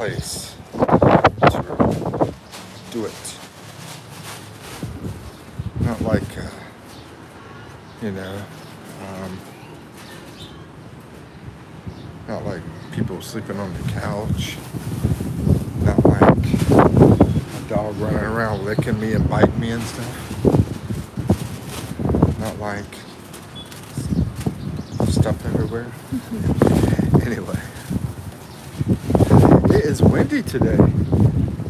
place to do it. Not like, you know, um, not like people sleeping on the couch. Not like a dog running around licking me and biting me and stuff. Not like stuff everywhere. Anyway, it is windy today.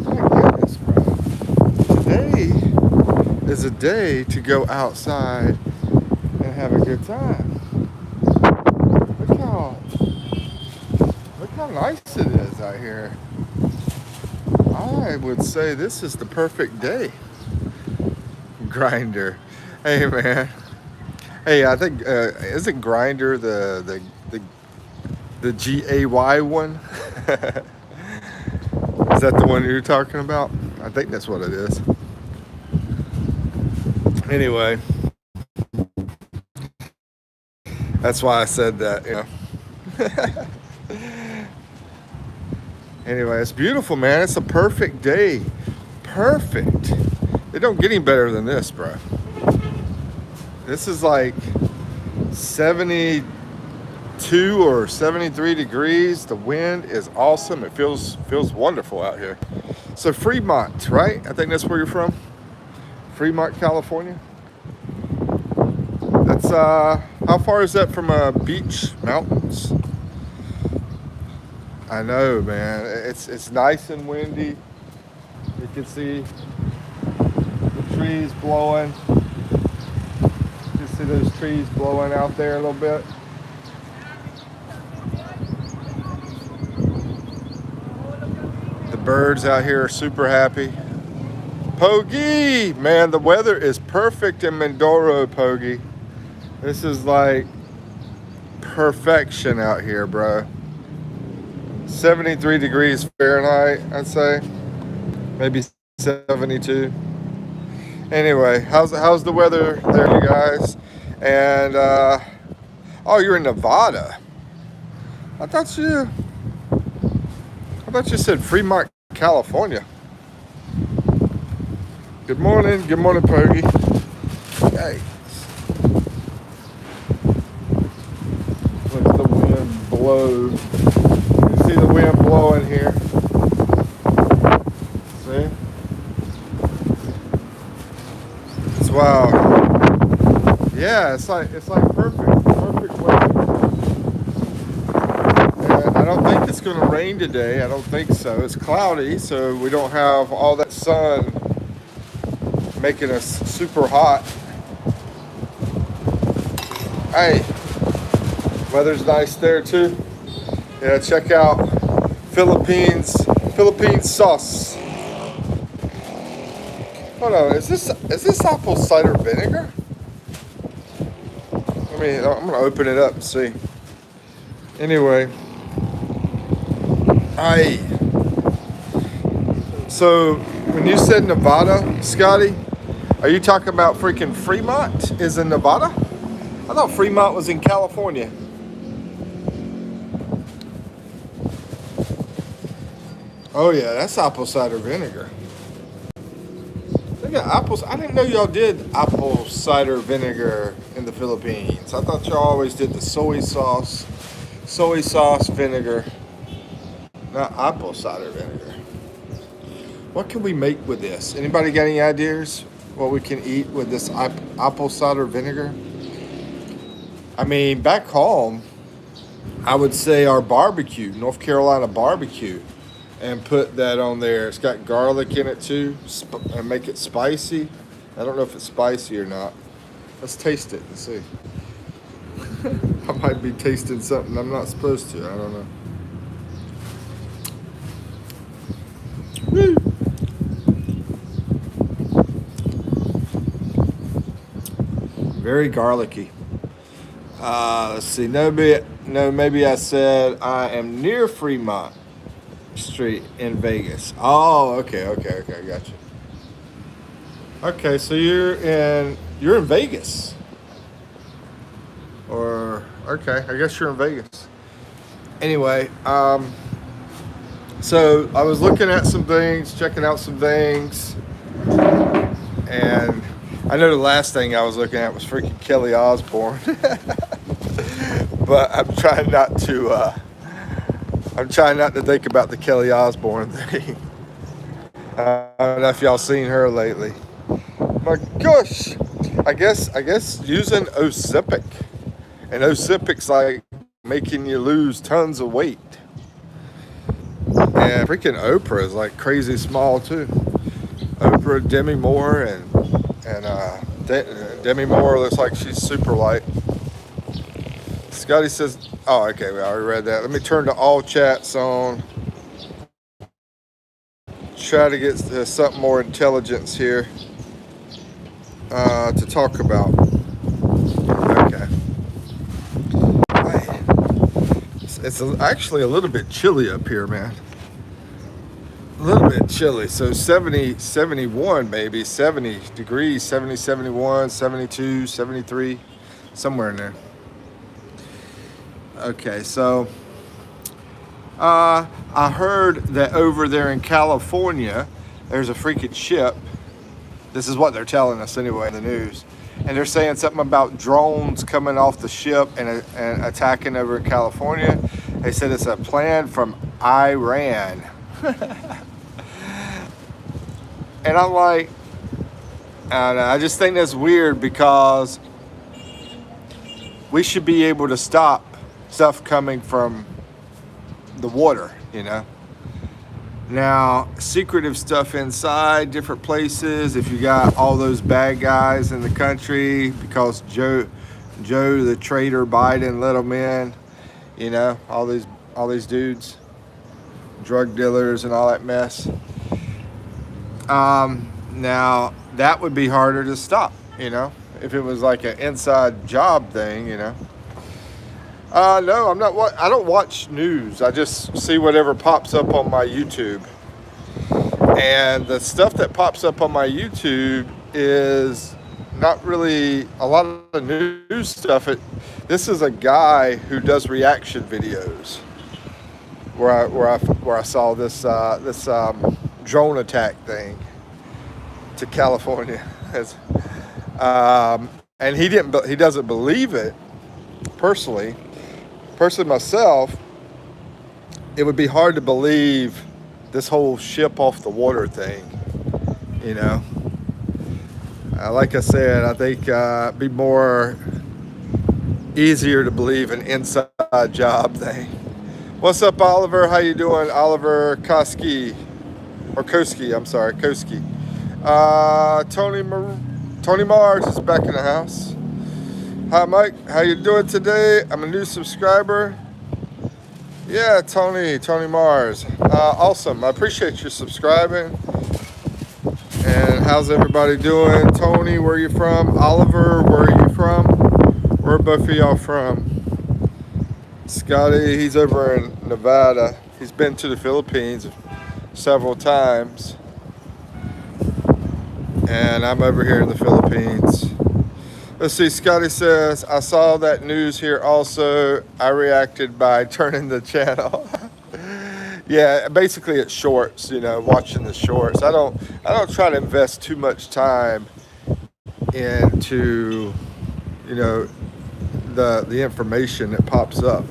My goodness, bro. Today is a day to go outside and have a good time. Look how look how nice it is out here. I would say this is the perfect day. Grinder. Hey man. Hey, I think isn't Grinder the GAY one? Is that the one you're talking about? I think that's what it is. Anyway, that's why I said that, you know. Anyway, it's beautiful, man. It's a perfect day. Perfect. It don't get any better than this, bro. This is like 72 or 73 degrees. The wind is awesome. It feels wonderful out here. So Fremont, right? I think that's where you're from. Fremont, California. That's how far is that from beach mountains? I know, man. It's nice and windy. You can see the trees blowing. You can see those trees blowing out there a little bit. The birds out here are super happy. Pogi! Man, the weather is perfect in Mindoro, Pogi. This is like perfection out here, bro. 73 degrees Fahrenheit, I'd say. Maybe 72. Anyway, how's the weather there, you guys? And oh, you're in Nevada. I thought you said Fremont, California. Good morning, Poggy. Hey. Let the wind blow. You can see the wind blowing here. See? It's wow. Yeah, it's like perfect weather. And I don't think it's gonna rain today. I don't think so. It's cloudy, so we don't have all that sun making us super hot. Hey, weather's nice there too. Yeah, check out Philippine sauce. Hold on, is this apple cider vinegar? I'm gonna open it up and see. Anyway, so when you said Nevada, Scotty, are you talking about freaking Fremont is in Nevada? I thought Fremont was in California. Oh yeah, that's apple cider vinegar. They got apples. I didn't know y'all did apple cider vinegar in the Philippines. I thought y'all always did the soy sauce vinegar, not apple cider vinegar. What can we make with this? Anybody got any ideas what we can eat with this apple cider vinegar? I mean, back home, I would say our barbecue, North Carolina barbecue, and put that on there. It's got garlic in it too, and make it spicy. I don't know if it's spicy or not. Let's taste it and see. I might be tasting something I'm not supposed to. I don't know. Woo. Very garlicky. Let's see. Maybe I said I am near Fremont Street in Vegas. Oh, okay, I got you. Okay, so you're in Vegas. Or okay, I guess you're in Vegas. Anyway, So I was looking at some things, checking out some things, and I know the last thing I was looking at was freaking Kelly Osbourne. But I'm trying not to think about the Kelly Osbourne thing. I don't know if y'all seen her lately. My gosh, I guess using Ozempic, and Ozempic's like making you lose tons of weight. And freaking Oprah is like crazy small too. Oprah, Demi Moore, and Demi Moore looks like she's super light. Scotty says, "Oh, okay, we already read that. Let me turn to all chats on. Try to get something more intelligence here to talk about." Okay. It's actually a little bit chilly up here, man. A little bit chilly. So 70, 71 maybe, 70 degrees, 70, 71, 72, 73, somewhere in there. Okay, so I heard that over there in California, there's a freaking ship. This is what they're telling us anyway in the news. And they're saying something about drones coming off the ship and attacking over in California. They said it's a plan from Iran. And I'm like, I don't know, I just think that's weird because we should be able to stop stuff coming from the water, you know. Now, secretive stuff inside different places, if you got all those bad guys in the country because Joe the traitor Biden let them in, you know, all these dudes, drug dealers and all that mess. Now that would be harder to stop, you know, if it was like an inside job thing, you know. No, I'm not. I don't watch news. I just see whatever pops up on my YouTube. And the stuff that pops up on my YouTube is not really a lot of the news stuff. This is a guy who does reaction videos. Where I saw this drone attack thing to California, and he doesn't believe it personally. Personally myself, it would be hard to believe this whole ship off the water thing, you know. Like I said, I think it'd be more easier to believe an inside job thing. What's up, Oliver? How you doing, Oliver Koski? Or Koski, I'm sorry, Koski. Tony Mars is back in the house. Hi, Mike. How you doing today? I'm a new subscriber. Yeah, Tony Mars. Awesome. I appreciate you subscribing. And how's everybody doing? Tony, where are you from? Oliver, where are you from? Where are both of y'all from? Scotty, he's over in Nevada. He's been to the Philippines several times. And I'm over here in the Philippines. Let's see, Scotty says, I saw that news here also. I reacted by turning the channel. Yeah, basically it's shorts, you know, watching the shorts. I don't try to invest too much time into, you know, the information that pops up,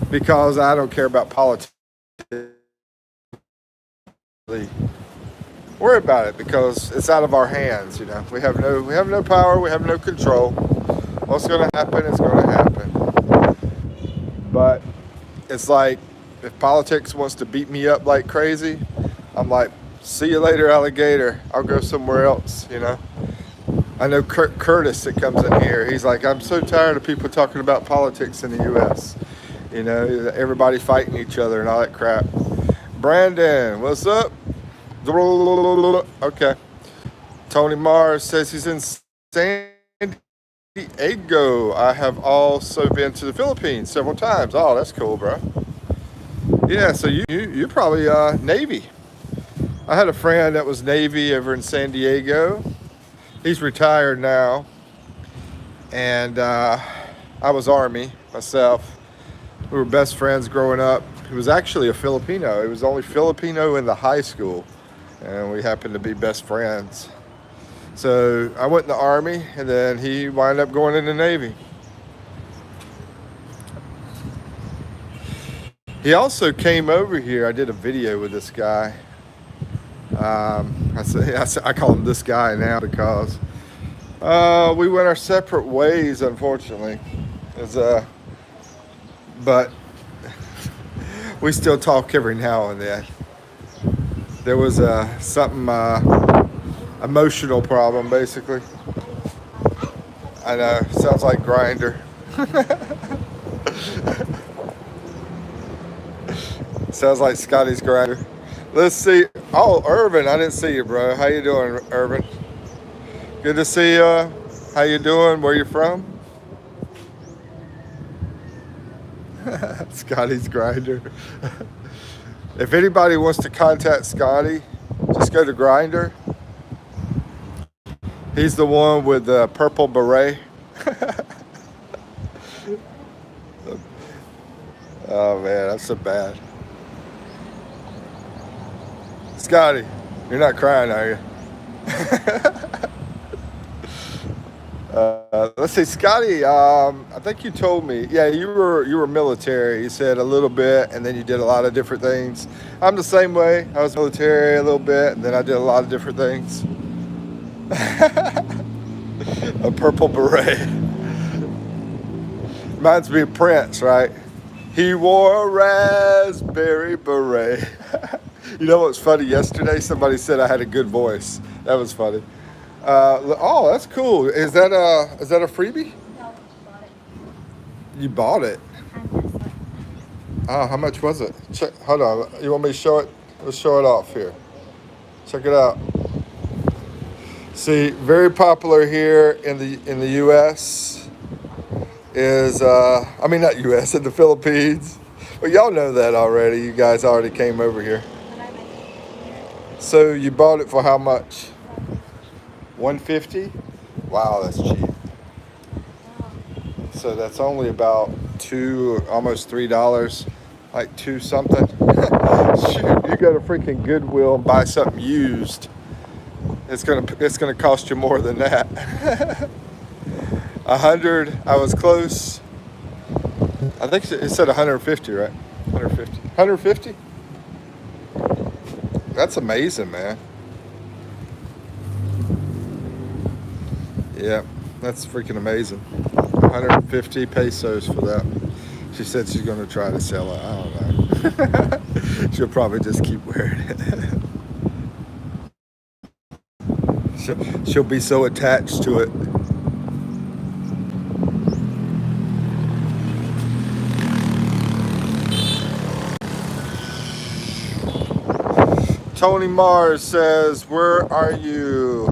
because I don't care about politics. Worry about it because it's out of our hands, you know. We have no power, we have no control. What's going to happen is going to happen. But it's like, if politics wants to beat me up like crazy, I'm like, see you later, alligator. I'll go somewhere else, you know. I know Curtis that comes in here. He's like, I'm so tired of people talking about politics in the U.S. You know, everybody fighting each other and all that crap. Brandon, what's up? Okay. Tony Mars says he's in San Diego. I have also been to the Philippines several times. Oh, that's cool, bro. Yeah, so you're probably Navy. I had a friend that was Navy over in San Diego. He's retired now. And I was Army myself. We were best friends growing up. He was actually a Filipino. He was the only Filipino in the high school, and we happened to be best friends. So I went in the Army, and then he wound up going in the Navy. He also came over here. I did a video with this guy. I call him this guy now because we went our separate ways, unfortunately. But we still talk every now and then. There was something emotional problem, basically. I know, sounds like Grinder. Sounds like Scotty's Grinder. Let's see. Oh, Irvin, I didn't see you, bro. How you doing, Irvin? Good to see you. How you doing? Where you from? Scotty's Grinder. If anybody wants to contact Scotty, just go to Grinder. He's the one with the purple beret. Oh man, that's so bad. Scotty, you're not crying, are you? Let's see, Scotty. I think you told me. Yeah, you were military. You said a little bit, and then you did a lot of different things. I'm the same way. I was military a little bit, and then I did a lot of different things. A purple beret. Reminds me of Prince, right? He wore a raspberry beret. You know what's funny? Yesterday, somebody said I had a good voice. That was funny. Oh, that's cool. Is that a freebie? No, bought it. You bought it? Oh, how much was it? Check. Hold on. You want me to show it? Let's show it off here. Check it out. See, very popular here in the U.S. is not U.S. in the Philippines. Well, y'all know that already. You guys already came over here. So you bought it for how much? $150? Wow, that's cheap. So that's only about almost $3, like two something. Shoot, you go to freaking Goodwill and buy something used. It's gonna cost you more than that. 100. I was close. I think it said 150, right? 150. 150. That's amazing, man. Yeah, that's freaking amazing. 150 pesos for that. She said she's going to try to sell it. I don't know. She'll probably just keep wearing it. She'll be so attached to it. Tony Mars says, where are you?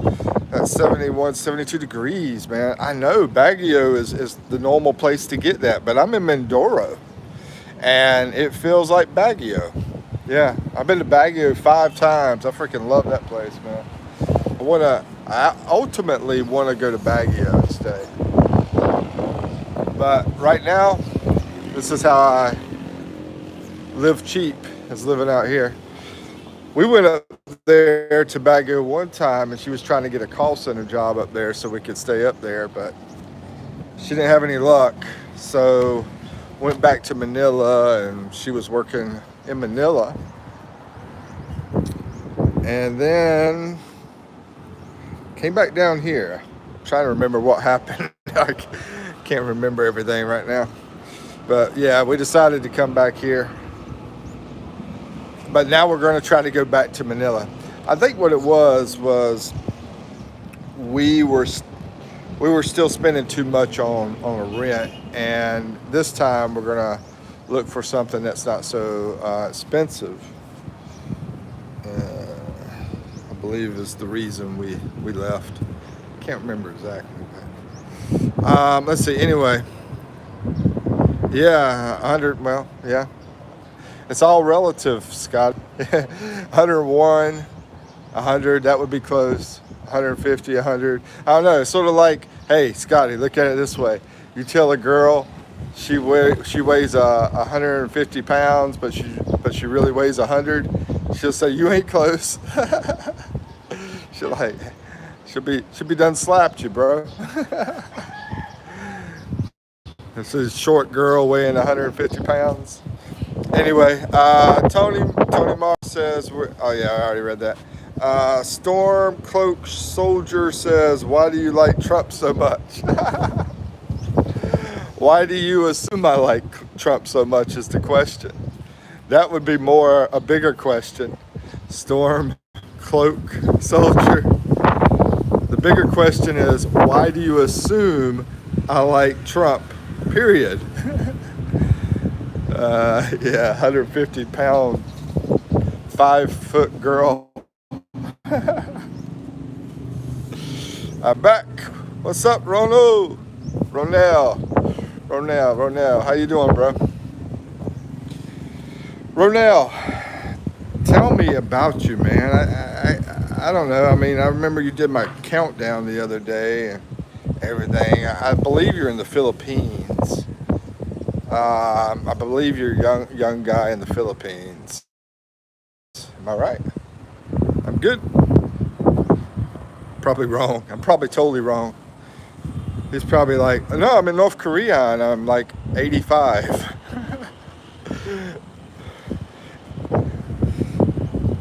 At 71, 72 degrees, man. I know Baguio is the normal place to get that, but I'm in Mindoro, and it feels like Baguio. Yeah, I've been to Baguio 5 times. I freaking love that place, man. I ultimately want to go to Baguio and stay. But right now, this is how I live cheap, is living out here. We went up there to Baguio one time, and she was trying to get a call center job up there so we could stay up there, but she didn't have any luck. So went back to Manila, and she was working in Manila. And then came back down here. I'm trying to remember what happened. I can't remember everything right now. But yeah, we decided to come back here. But now we're going to try to go back to Manila. I think what it was we were still spending too much on a rent, and this time we're going to look for something that's not so expensive. I believe is the reason we left. Can't remember exactly. But, let's see. Anyway, yeah, 100. Well, yeah. It's all relative, Scott. 101, 100, that would be close. 150, 100. I don't know. It's sort of like, hey, Scotty, look at it this way. You tell a girl She weighs 150 pounds, but she really weighs 100. She'll say you ain't close. she'll like she'll be done slapped you, bro. This is a short girl weighing 150 pounds. Anyway, Tony Mars says, oh yeah, I already read that. Storm Cloak Soldier says, why do you like Trump so much? Why do you assume I like Trump so much is the question. That would be a bigger question. Storm Cloak Soldier. The bigger question is, why do you assume I like Trump? Period. Yeah, 150 pound, 5-foot girl. I'm back. What's up, Ronald? Ronell. How you doing, bro? Ronell, tell me about you, man. I don't know. I mean, I remember you did my countdown the other day and everything. I believe you're in the Philippines. I believe you're a young guy in the Philippines. Am I right? I'm good. Probably wrong. I'm probably totally wrong. He's probably like, no, I'm in North Korea and I'm like 85.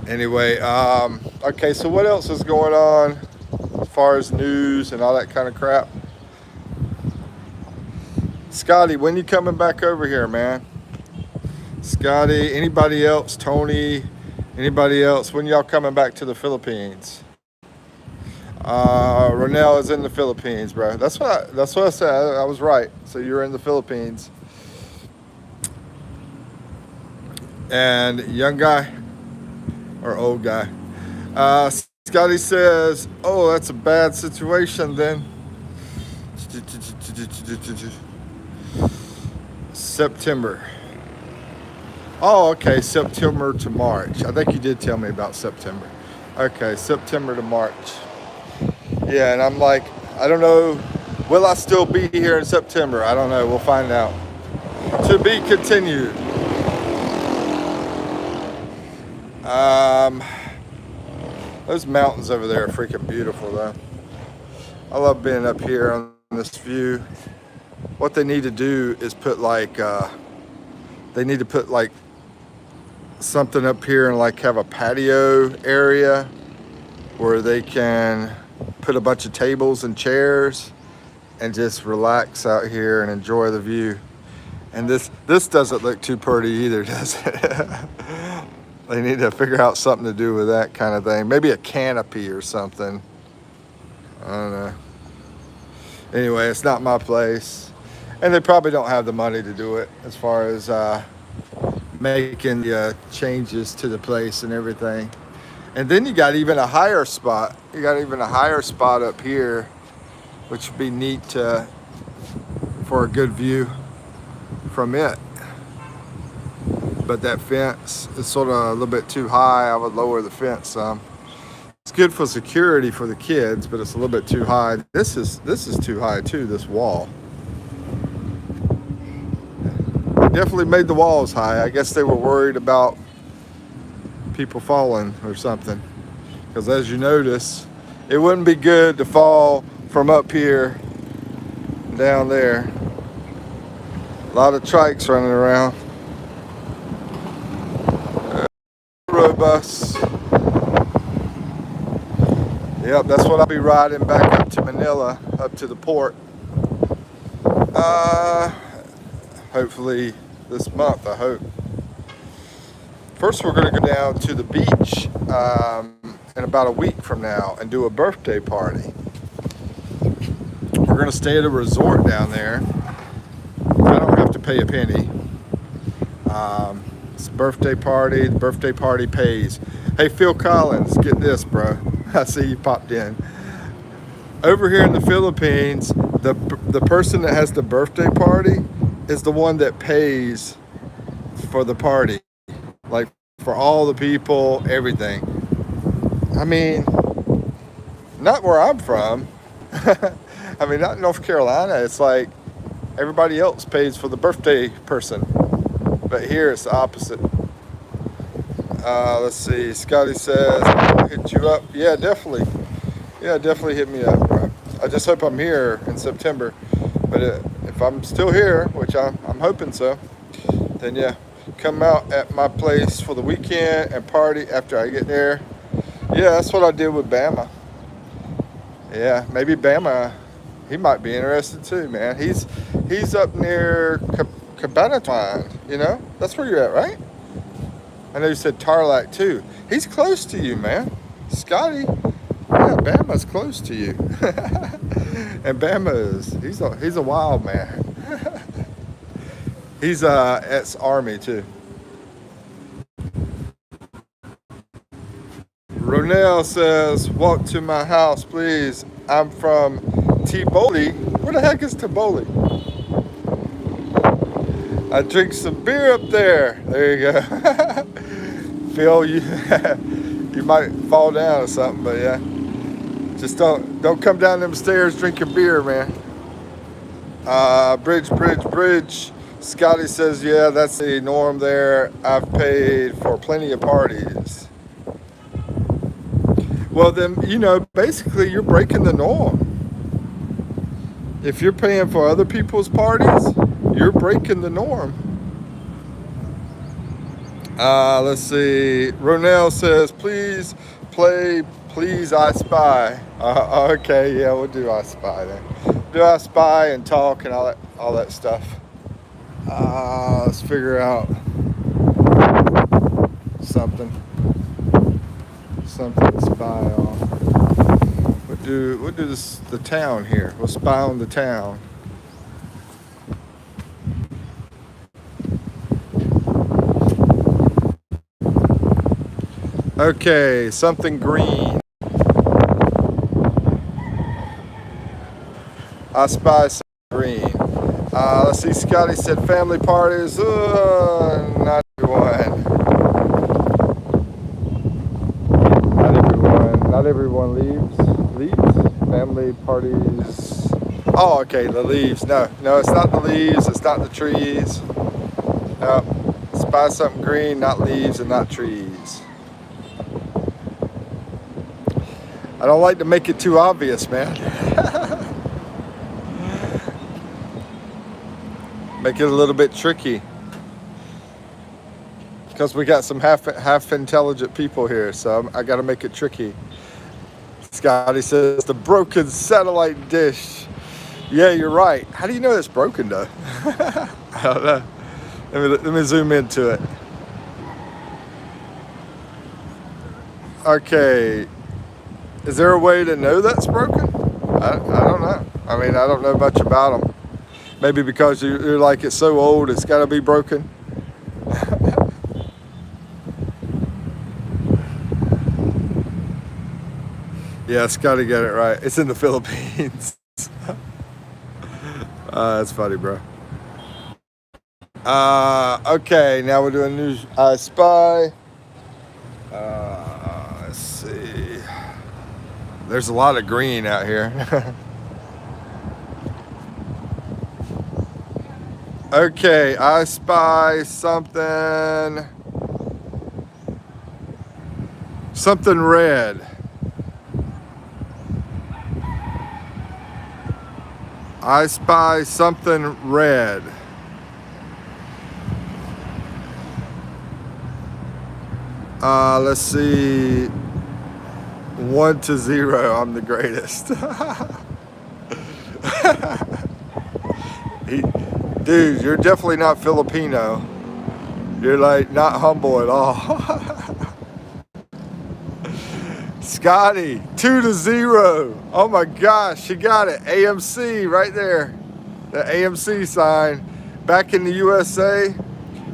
Anyway, okay, so what else is going on as far as news and all that kind of crap? Scotty, when you coming back over here, man? Scotty, anybody else? Tony, anybody else? When y'all coming back to the Philippines? Ronell is in the Philippines, bro. That's what I said. I was right. So you're in the Philippines. And young guy or old guy? Scotty says, oh, that's a bad situation then. September. Oh, okay, September to March. I think you did tell me about September. Okay, September to March. Yeah, and I'm like, I don't know, will I still be here in September? I don't know, we'll find out. To be continued. Those mountains over there are freaking beautiful though. I love being up here on this view. What they need to do is put like, they need to put like something up here and like have a patio area where they can put a bunch of tables and chairs and just relax out here and enjoy the view. And this doesn't look too pretty either, does it? They need to figure out something to do with that kind of thing. Maybe a canopy or something. I don't know. Anyway, it's not my place. And they probably don't have the money to do it as far as making the changes to the place and everything. And then you got even a higher spot. You got even a higher spot up here, which would be neat for a good view from it. But that fence is sort of a little bit too high. I would lower the fence some. It's good for security for the kids, but it's a little bit too high. This is too high too, this wall. They definitely made the walls high. I guess they were worried about people falling or something. Because as you notice, it wouldn't be good to fall from up here down there. A lot of trikes running around. Road bus. Yep, that's what I'll be riding back up to Manila, up to the port. Hopefully this month, I hope. First, we're going to go down to the beach in about a week from now and do a birthday party. We're going to stay at a resort down there. I don't have to pay a penny. It's a birthday party. The birthday party pays. Hey, Phil Collins, get this, bro. I see you popped in. Over here in the Philippines, the person that has the birthday party is the one that pays for the party. Like for all the people, everything. I mean, not where I'm from. I mean, not in North Carolina. It's like Everybody else pays for the birthday person, but here it's the opposite. Let's see. Scotty says, I'll hit you up. Yeah, definitely. Yeah, definitely hit me up, bro. I just hope I'm here in September. But if I'm still here, which I'm hoping so, then yeah, come out at my place for the weekend and party after I get there. Yeah, that's what I did with Bama. Yeah, maybe Bama, he might be interested too, man. He's up near Cabanatuan, you know? That's where you're at, right? I know you said Tarlac too. He's close to you, man. Scotty, yeah, Bama's close to you. And he's a wild man. He's at Army too. Ronell says, walk to my house, please. I'm from Tivoli. Where the heck is Tivoli? I drink some beer up there. There you go. Phil, you might fall down or something, but yeah. Just don't come down them stairs drinking beer, man. Bridge. Scotty says, yeah, that's the norm there. I've paid for plenty of parties. Well, then, you know, basically you're breaking the norm. If you're paying for other people's parties, you're breaking the norm. Let's see. Ronell says, please play Please I Spy. Okay, yeah, we'll do I Spy then. Do I Spy and talk and all that stuff. Let's figure out something to spy on. We'll do this, the town here. We'll spy on the town. Okay, something green. I spy something green. Let's see, Scotty said family parties. Not everyone. Not everyone leaves. Family parties. Oh, okay, the leaves. No, it's not the leaves. It's not the trees. No, spy something green, not leaves and not trees. I don't like to make it too obvious, man. Make it a little bit tricky. Because we got some half intelligent people here, so I got to make it tricky. Scotty says, the broken satellite dish. Yeah, you're right. How do you know it's broken, though? I don't know. Let me zoom into it. Okay. Is there a way to know that's broken? I don't know. I mean, I don't know much about them. Maybe because you're like, it's so old, it's got to be broken. Yeah, Scotty got it right. It's in the Philippines. That's funny, bro. Okay, now we're doing new I Spy. Let's see. There's a lot of green out here. Okay, I spy something red. I spy something red. Let's see. 1-0. I'm the greatest. Dude, you're definitely not Filipino. You're like not humble at all. Scotty, 2-0. Oh my gosh, she got it. AMC right there. The AMC sign. Back in the USA,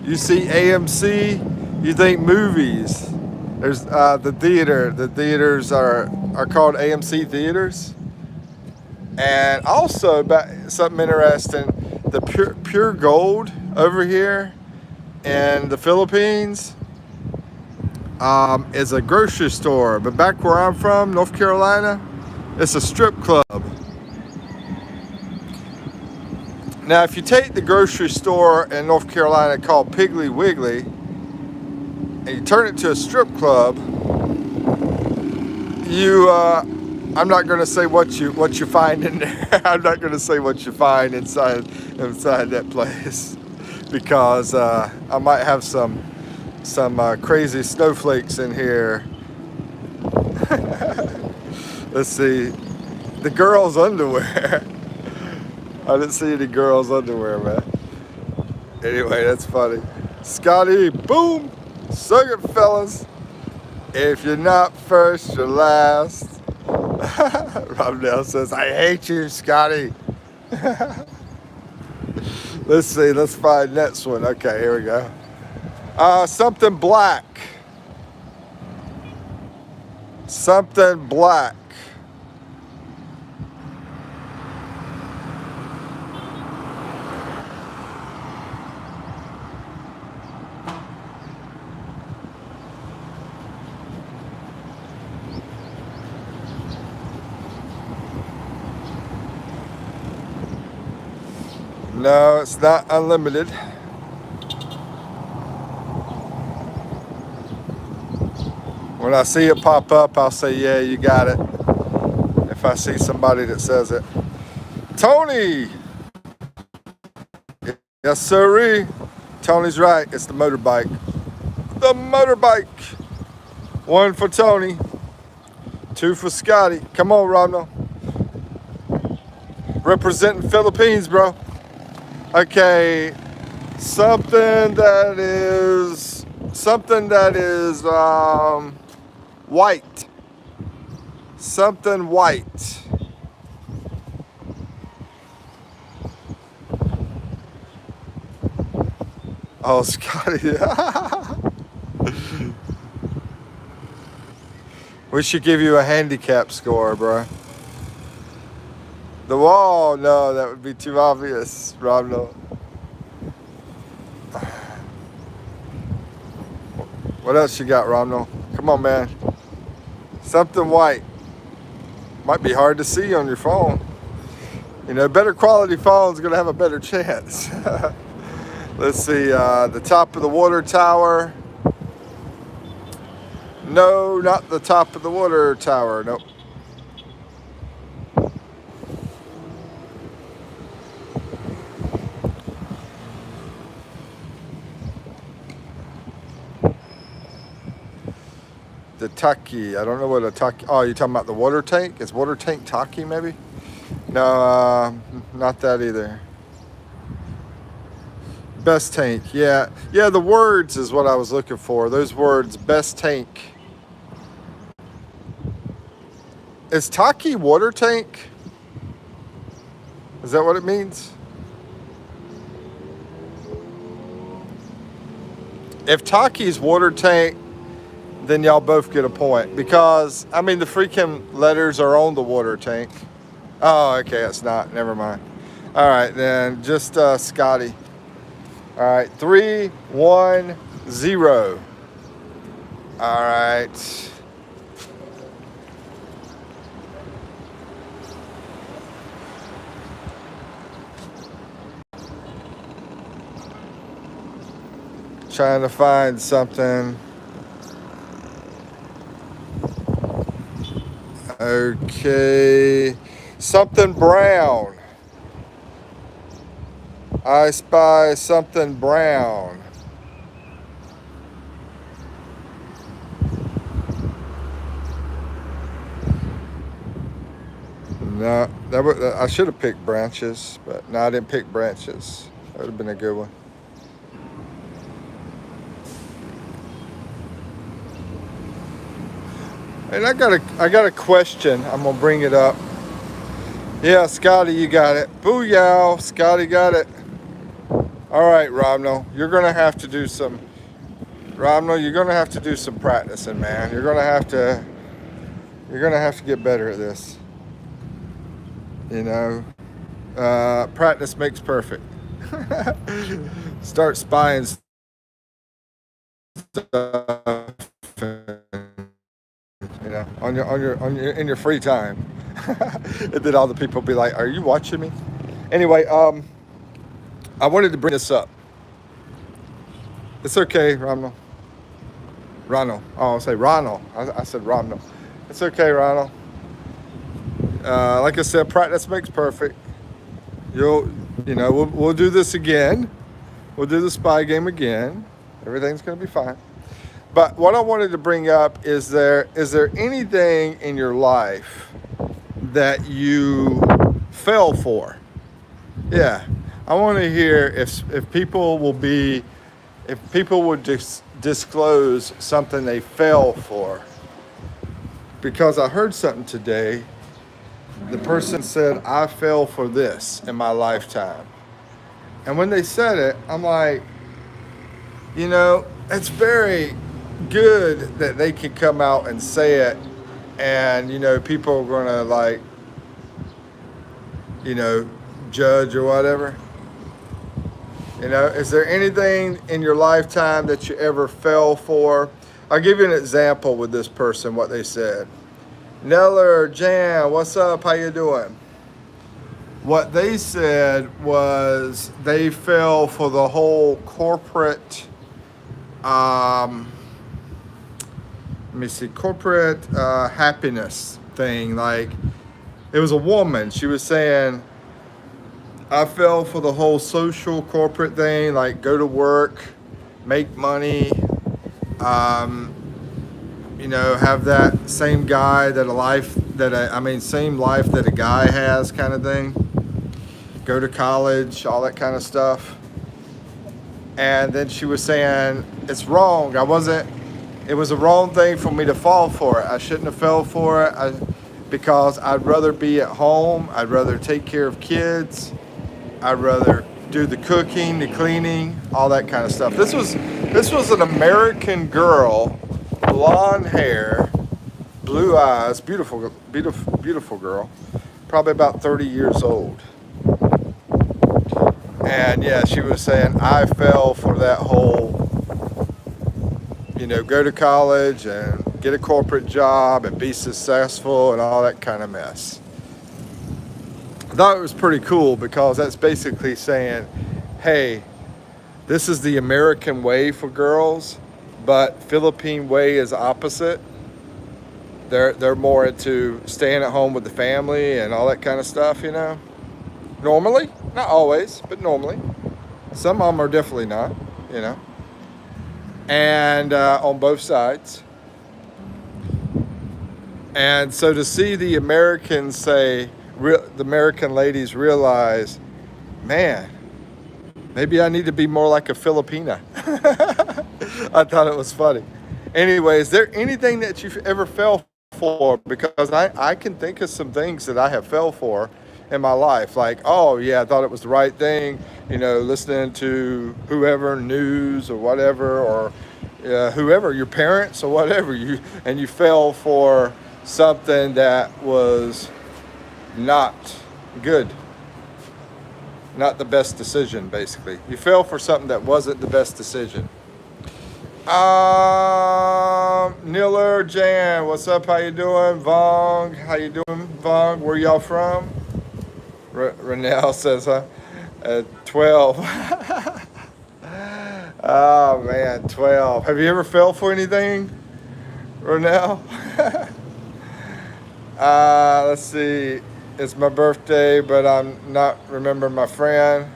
you see AMC, you think movies. There's the theater. The theaters are called AMC theaters. And also, something interesting, the pure gold over here in the Philippines is a grocery store. But back where I'm from, North Carolina, it's a strip club. Now, if you take the grocery store in North Carolina called Piggly Wiggly and you turn it to a strip club, I'm not going to say what you find in there. I'm not going to say what you find inside that place, because I might have some crazy snowflakes in here. Let's see, the girls' underwear. I didn't see any girls' underwear, man. Anyway, that's funny. Scotty, boom, suck it, fellas. If you're not first, you're last. Robdell says, I hate you, Scotty. Let's see, let's find next one. Okay, here we go. Something black. Something black. No, it's not unlimited. When I see it pop up, I'll say, yeah, you got it. If I see somebody that says it. Tony! Yes, sirree. Tony's right. It's the motorbike. The motorbike. 1 for Tony. 2 for Scotty. Come on, Ronald. Representing Philippines, bro. Okay. Something that is white. Something white. Oh, Scotty. We should give you a handicap score, bro. The wall, no, that would be too obvious, Rob. What else you got, Romno? Come on, man. Something white. Might be hard to see on your phone. You know, better quality phone's gonna have a better chance. Let's see, the top of the water tower. No, not the top of the water tower, nope. The taki, I don't know what a taki, oh, you're talking about the water tank? Is water tank taki maybe? No, not that either. Best tank, yeah. Yeah, the words is what I was looking for. Those words, best tank. Is taki water tank? Is that what it means? If taki's water tank, then y'all both get a point, because I mean the freaking letters are on the water tank. Oh, okay, it's not. Never mind. All right, then just Scotty. All right, 3, 1, 0. All right. Trying to find something. Okay, something brown. I spy something brown. No, I should have picked branches, but no, I didn't pick branches. That would have been a good one. And I got a question. I'm gonna bring it up. Yeah, Scotty, you got it. Booyah, Scotty got it. All right, Romno, you're gonna have to do some. Romno, you're gonna have to do some practicing, man. You're gonna have to get better at this. You know, practice makes perfect. Start spying stuff. You know, in your free time. And then all the people be like, are you watching me? Anyway, I wanted to bring this up. It's okay, Ronald. Ronald. Oh, I'll say Ronald. I said Ronald. It's okay, Ronald. Like I said, practice makes perfect. You'll, we'll do this again. We'll do the spy game again. Everything's going to be fine. But what I wanted to bring up is there anything in your life that you fell for? Yeah, I want to hear if people would disclose something they fell for. Because I heard something today. The person said, I fell for this in my lifetime. And when they said it, I'm like, it's very good that they can come out and say it. And, people are going to judge or whatever. Is there anything in your lifetime that you ever fell for? I'll give you an example with this person, what they said. Neller, Jan, what's up? How you doing? What they said was they fell for the whole corporate, corporate happiness thing. Like, it was a woman. She was saying, I fell for the whole social corporate thing, like go to work, make money, have that same guy same life that a guy has kind of thing. Go to college, all that kind of stuff. And then she was saying, it's wrong. It was a wrong thing for me to fall for it. I shouldn't have fell for it because I'd rather be at home. I'd rather take care of kids. I'd rather do the cooking, the cleaning, all that kind of stuff. This was an American girl, blonde hair, blue eyes, beautiful girl, probably about 30 years old. And yeah, she was saying, I fell for that whole, go to college and get a corporate job and be successful and all that kind of mess. I thought it was pretty cool because that's basically saying, hey, this is the American way for girls, but Philippine way is opposite. They're more into staying at home with the family and all that kind of stuff, Normally, not always, but normally. Some of them are definitely not, And on both sides. And so to see the Americans say, the American ladies realize, man, maybe I need to be more like a Filipina. I thought it was funny. Anyway, is there anything that you've ever fell for? Because I can think of some things that I have fell for in my life. Like, oh yeah, I thought it was the right thing, listening to whoever, news or whatever, or whoever, your parents or whatever, you fell for something that was not good, not the best decision. Basically, you fell for something that wasn't the best decision. Niller, Jan, what's up? How you doing? Vong, how you doing? Vong, where y'all from? Renelle says, 12. Oh man, 12. Have you ever fell for anything, Renelle? Let's see. It's my birthday, but I'm not remembering my friend.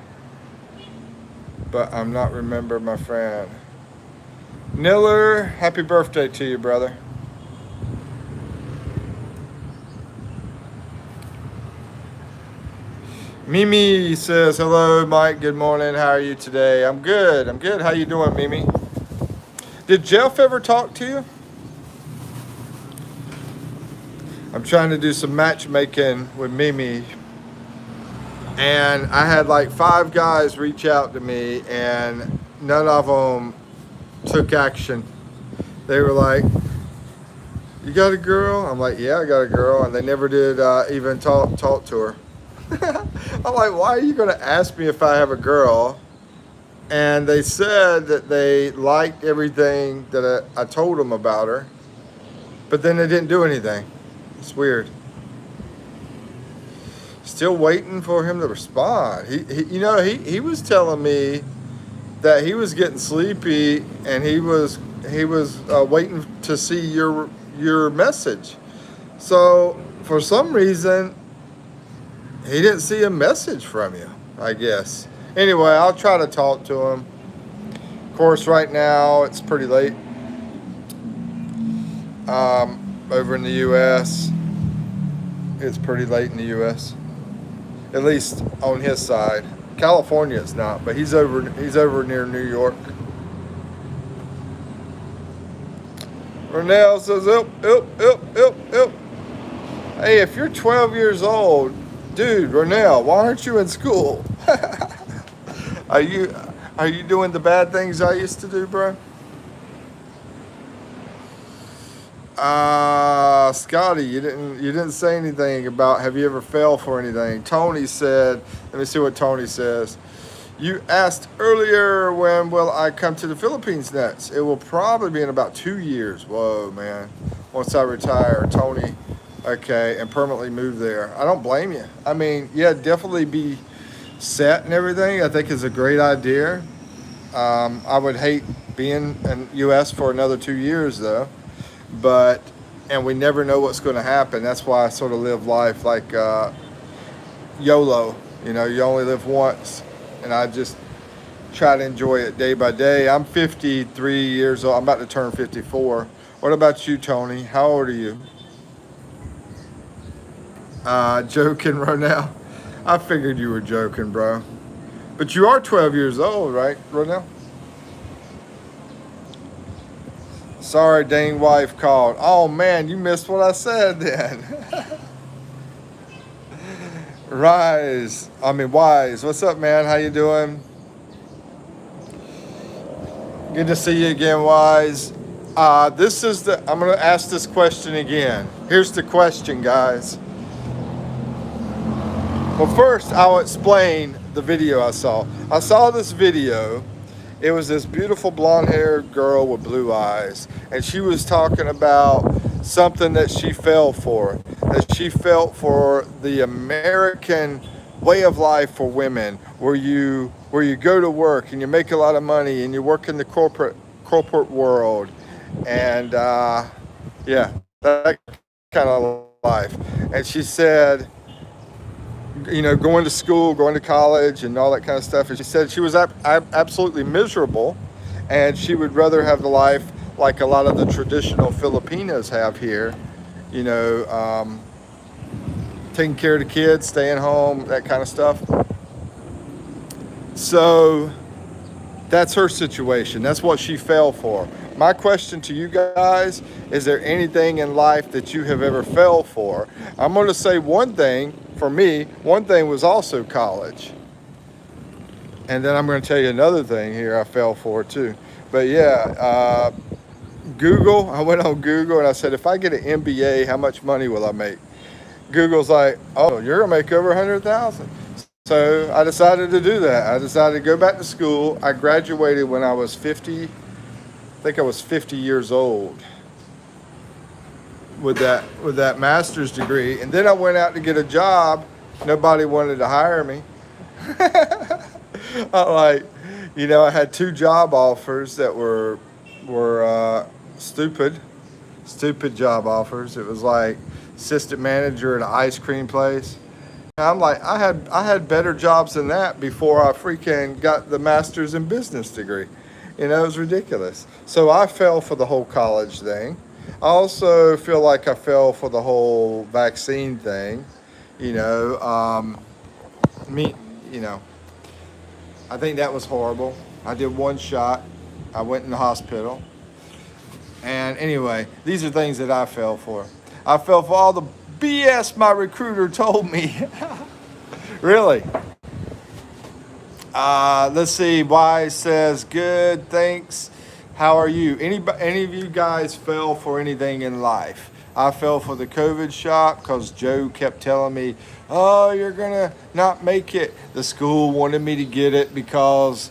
Niller, happy birthday to you, brother. Mimi says, hello, Mike. Good morning. How are you today? I'm good. How you doing, Mimi? Did Jeff ever talk to you? I'm trying to do some matchmaking with Mimi. And I had like 5 guys reach out to me, and none of them took action. They were like, you got a girl? I'm like, yeah, I got a girl. And they never did even talk to her. I'm like, why are you going to ask me if I have a girl? And they said that they liked everything that I told them about her, but then they didn't do anything. It's weird. Still waiting for him to respond. He was telling me that he was getting sleepy and he was waiting to see your message. So for some reason, he didn't see a message from you, I guess. Anyway, I'll try to talk to him. Of course, right now it's pretty late over in the U.S. It's pretty late in the U.S. At least on his side. California it's not, but he's over near New York. Renell says, "Ilp. Hey, if you're 12 years old, dude, Renell, why aren't you in school? Are you doing the bad things I used to do, bro?" Scotty, you didn't say anything about have you ever failed for anything. Tony said, let me see what Tony says. You asked earlier, when will I come to the Philippines next? It will probably be in about 2 years. Whoa, man. Once I retire, Tony, okay, and permanently move there. I don't blame you. I mean, yeah, definitely be set and everything. I think is a great idea. I would hate being in U.S. for another 2 years, though. And we never know what's going to happen. That's why I sort of live life like YOLO. You only live once. And I just try to enjoy it day by day. I'm 53 years old. I'm about to turn 54. What about you, Tony? How old are you? Joking, Ronell. I figured you were joking, bro. But you are 12 years old, right, Ronell? Sorry, dang wife called. Oh, man, you missed what I said then. Wise. What's up, man? How you doing? Good to see you again, Wise. I'm going to ask this question again. Here's the question, guys. Well, first, I'll explain the video I saw. I saw this video. It was this beautiful blonde-haired girl with blue eyes, and she was talking about something that she fell for, that she felt for the American way of life for women, where you go to work and you make a lot of money and you work in the corporate world, and yeah, that kind of life. And she said, going to school, going to college and all that kind of stuff. And she said she was absolutely miserable, and she would rather have the life like a lot of the traditional Filipinos have here, taking care of the kids, staying home, that kind of stuff. So that's her situation. That's what she fell for. My question to you guys, is there anything in life that you have ever fell for? I'm going to say one thing. For me, one thing was also college. And then I'm going to tell you another thing here I fell for too. But yeah, Google, I went on Google and I said, if I get an MBA, how much money will I make? Google's like, oh, you're going to make over 100,000. So I decided to do that. I decided to go back to school. I graduated when I was 50. I think I was 50 years old with that master's degree. And then I went out to get a job. Nobody wanted to hire me. I had 2 job offers that were stupid job offers. It was like assistant manager at an ice cream place. And I'm like, I had better jobs than that before I freaking got the master's in business degree. It was ridiculous. So I fell for the whole college thing. I also feel like I fell for the whole vaccine thing. I think that was horrible. I did 1 shot. I went in the hospital. And anyway, these are things that I fell for. I fell for all the BS my recruiter told me. Really. Let's see. Wise says, good, thanks. How are you? Any of you guys fell for anything in life? I fell for the COVID shot because Joe kept telling me, oh, you're going to not make it. The school wanted me to get it because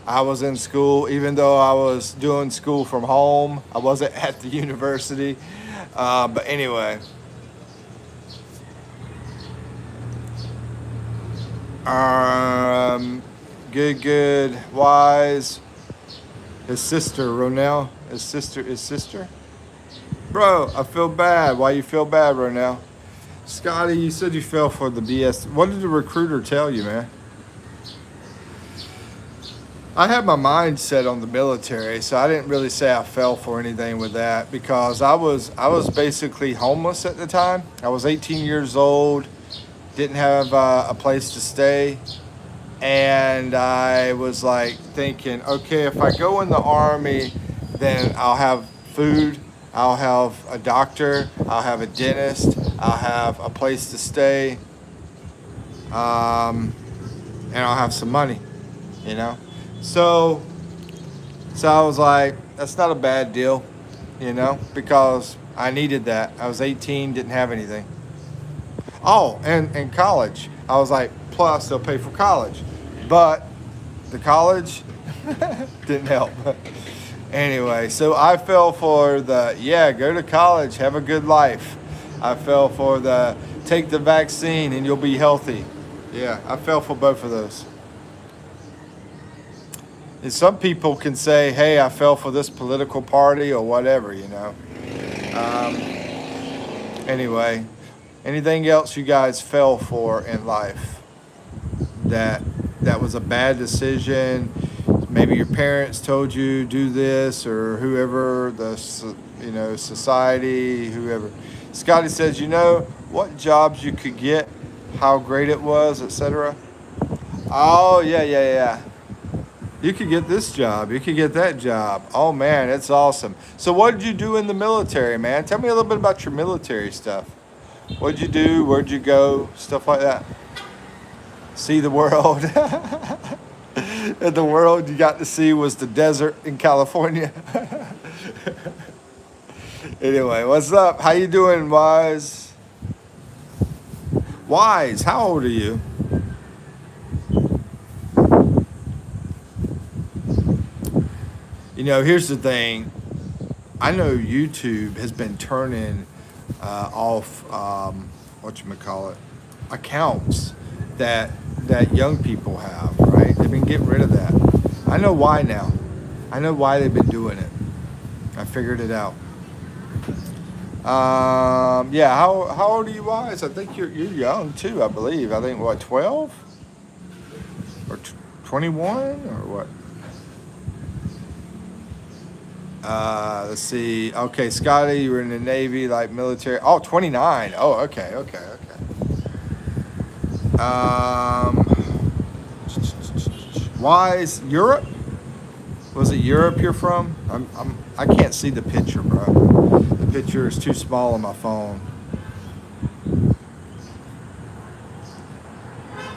I was in school, even though I was doing school from home. I wasn't at the university. But anyway. Um, good, wise. His sister, Ronell. His sister. Bro, I feel bad. Why you feel bad, Ronell? Scotty, you said you fell for the BS. What did the recruiter tell you, man? I had my mind set on the military, so I didn't really say I fell for anything with that because I was basically homeless at the time. I was 18 years old, didn't have a place to stay, and I was like thinking, okay, if I go in the army, then I'll have food, I'll have a doctor, I'll have a dentist, I'll have a place to stay, and I'll have some money, you know. So, so I was like, that's not a bad deal, you know, because I needed that. I was 18, didn't have anything. Oh, and college. I was like, plus they'll pay for college. But the college didn't help. Anyway, so I fell for the, yeah, go to college, have a good life. I fell for the, take the vaccine and you'll be healthy. Yeah, I fell for both of those. And some people can say, hey, I fell for this political party or whatever, you know. Um, anyway, anything else you guys fell for in life that was a bad decision? Maybe your parents told you do this, or whoever, society, whoever. Scotty says, you know what jobs you could get, how great it was, etc. Oh, yeah. You could get this job. You could get that job. Oh, man, it's awesome. So what did you do in the military, man? Tell me a little bit about your military stuff. What did you do? Where'd you go? Stuff like that. See the world. And the world you got to see was the desert in California. Anyway, what's up? How you doing, Wise? Wise, how old are you? You know, here's the thing. I know YouTube has been turning off accounts that young people have, right? They've been getting rid of that. I know why now. I know why they've been doing it. I figured it out. Yeah. How old are you, Wise? I think you're young too. I believe. I think what, 12 or 21 or what? Let's see. Okay, Scotty, you were in the Navy, like military. Oh, 29. Oh, okay. Wise, Europe? Was it Europe you're from? I can't see the picture, bro. The picture is too small on my phone.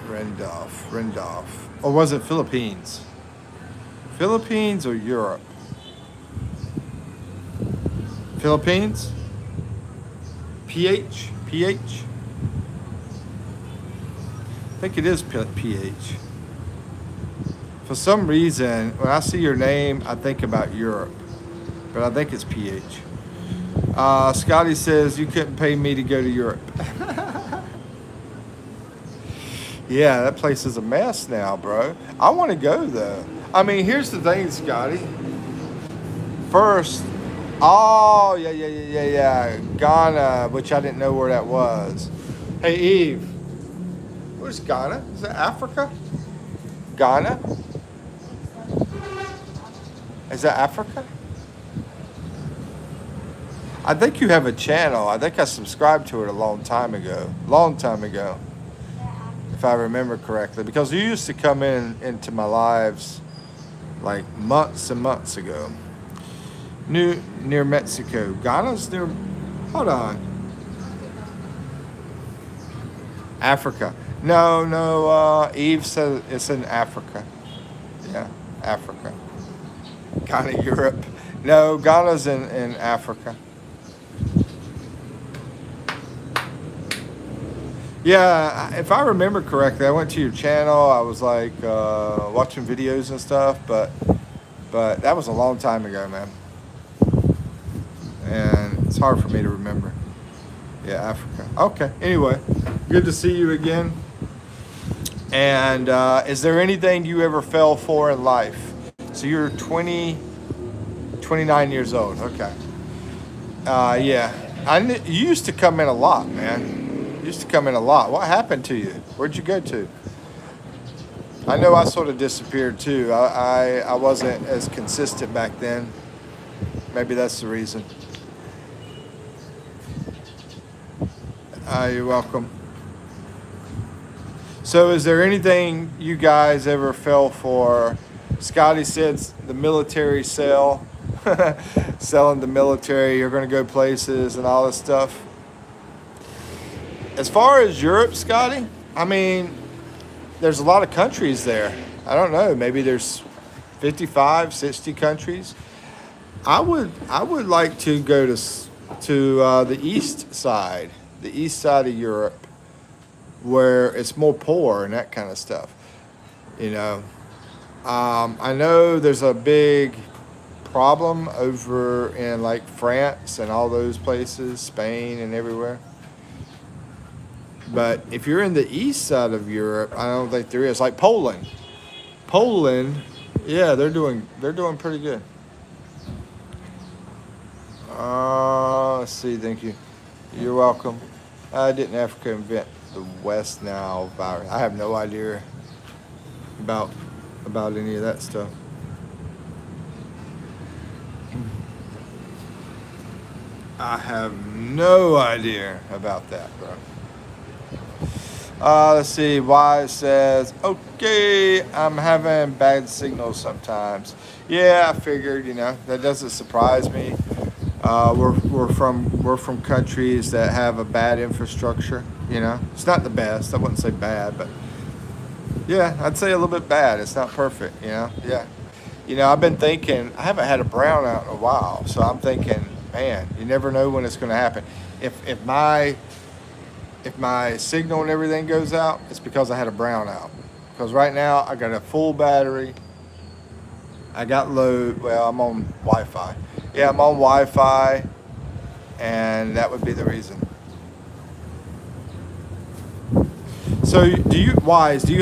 Rendolph. Or was it Philippines? Philippines or Europe? Philippines? PH? I think it is PH. For some reason, when I see your name, I think about Europe. But I think it's PH. Scotty says, you couldn't pay me to go to Europe. Yeah, that place is a mess now, bro. I want to go, though. I mean, here's the thing, Scotty. First, oh, yeah. Ghana, which I didn't know where that was. Hey, Eve. Where's Ghana? Is that Africa? Ghana? Is that Africa? I think you have a channel. I think I subscribed to it a long time ago. If I remember correctly. Because you used to come into my lives like months and months ago. Near Mexico. Ghana's near, hold on. Africa. No, Eve said it's in Africa. Yeah, Africa. Ghana, Europe. No, Ghana's in Africa. Yeah, if I remember correctly, I went to your channel. I was like watching videos and stuff, but that was a long time ago, man. And it's hard for me to remember. Yeah, Africa. Okay, anyway, good to see you again. And is there anything you ever fell for in life? So you're 29 years old. Okay. Yeah. You used to come in a lot, man. You used to come in a lot. What happened to you? Where'd you go to? I know I sort of disappeared too. I wasn't as consistent back then. Maybe that's the reason. You're welcome. So is there anything you guys ever fell for? Scotty said the military sell, selling the military, you're going to go places and all this stuff. As far as Europe, Scotty, I mean, there's a lot of countries there. I don't know, maybe there's 55, 60 countries. I would like to go to the east side of Europe, where it's more poor and that kind of stuff. You know, I know there's a big problem over in like France and all those places, Spain and everywhere. But if you're in the east side of Europe, I don't think there is. Like Poland. Poland, yeah, they're doing pretty good. Let's see, thank you. You're welcome. Didn't Africa invent the West Nile virus? I have no idea about any of that stuff. I have no idea about that, bro. Let's see. Wise says, okay, I'm having bad signals sometimes. Yeah, I figured, that doesn't surprise me. We're from countries that have a bad infrastructure, It's not the best. I wouldn't say bad, but yeah, I'd say a little bit bad. It's not perfect, Yeah. I've been thinking, I haven't had a brownout in a while, so I'm thinking, man, you never know when it's going to happen. If my signal and everything goes out, it's because I had a brownout. Because right now I got a full battery. I got load. Well, I'm on Wi-Fi. Yeah, I'm on Wi-Fi, and that would be the reason. So, do you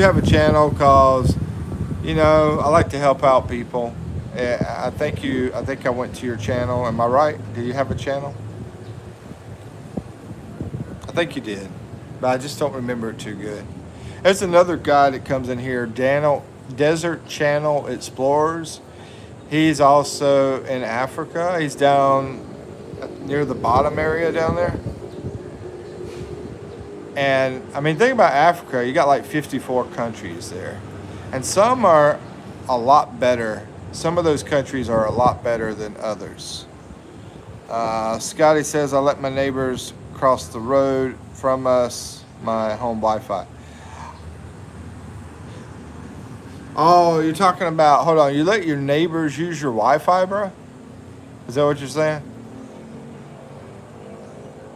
have a channel? Cause, I like to help out people. I think I went to your channel. Am I right? Do you have a channel? I think you did, but I just don't remember it too good. There's another guy that comes in here, Desert Channel Explorers. He's also in Africa. He's down near the bottom area down there. And I mean, think about Africa. You got like 54 countries there, and some are a lot better. Some of those countries are a lot better than others. Scotty says, I let my neighbors cross the road from us, my home Wi-Fi. Oh, you're talking about, hold on, you let your neighbors use your Wi-Fi, bro? Is that what you're saying?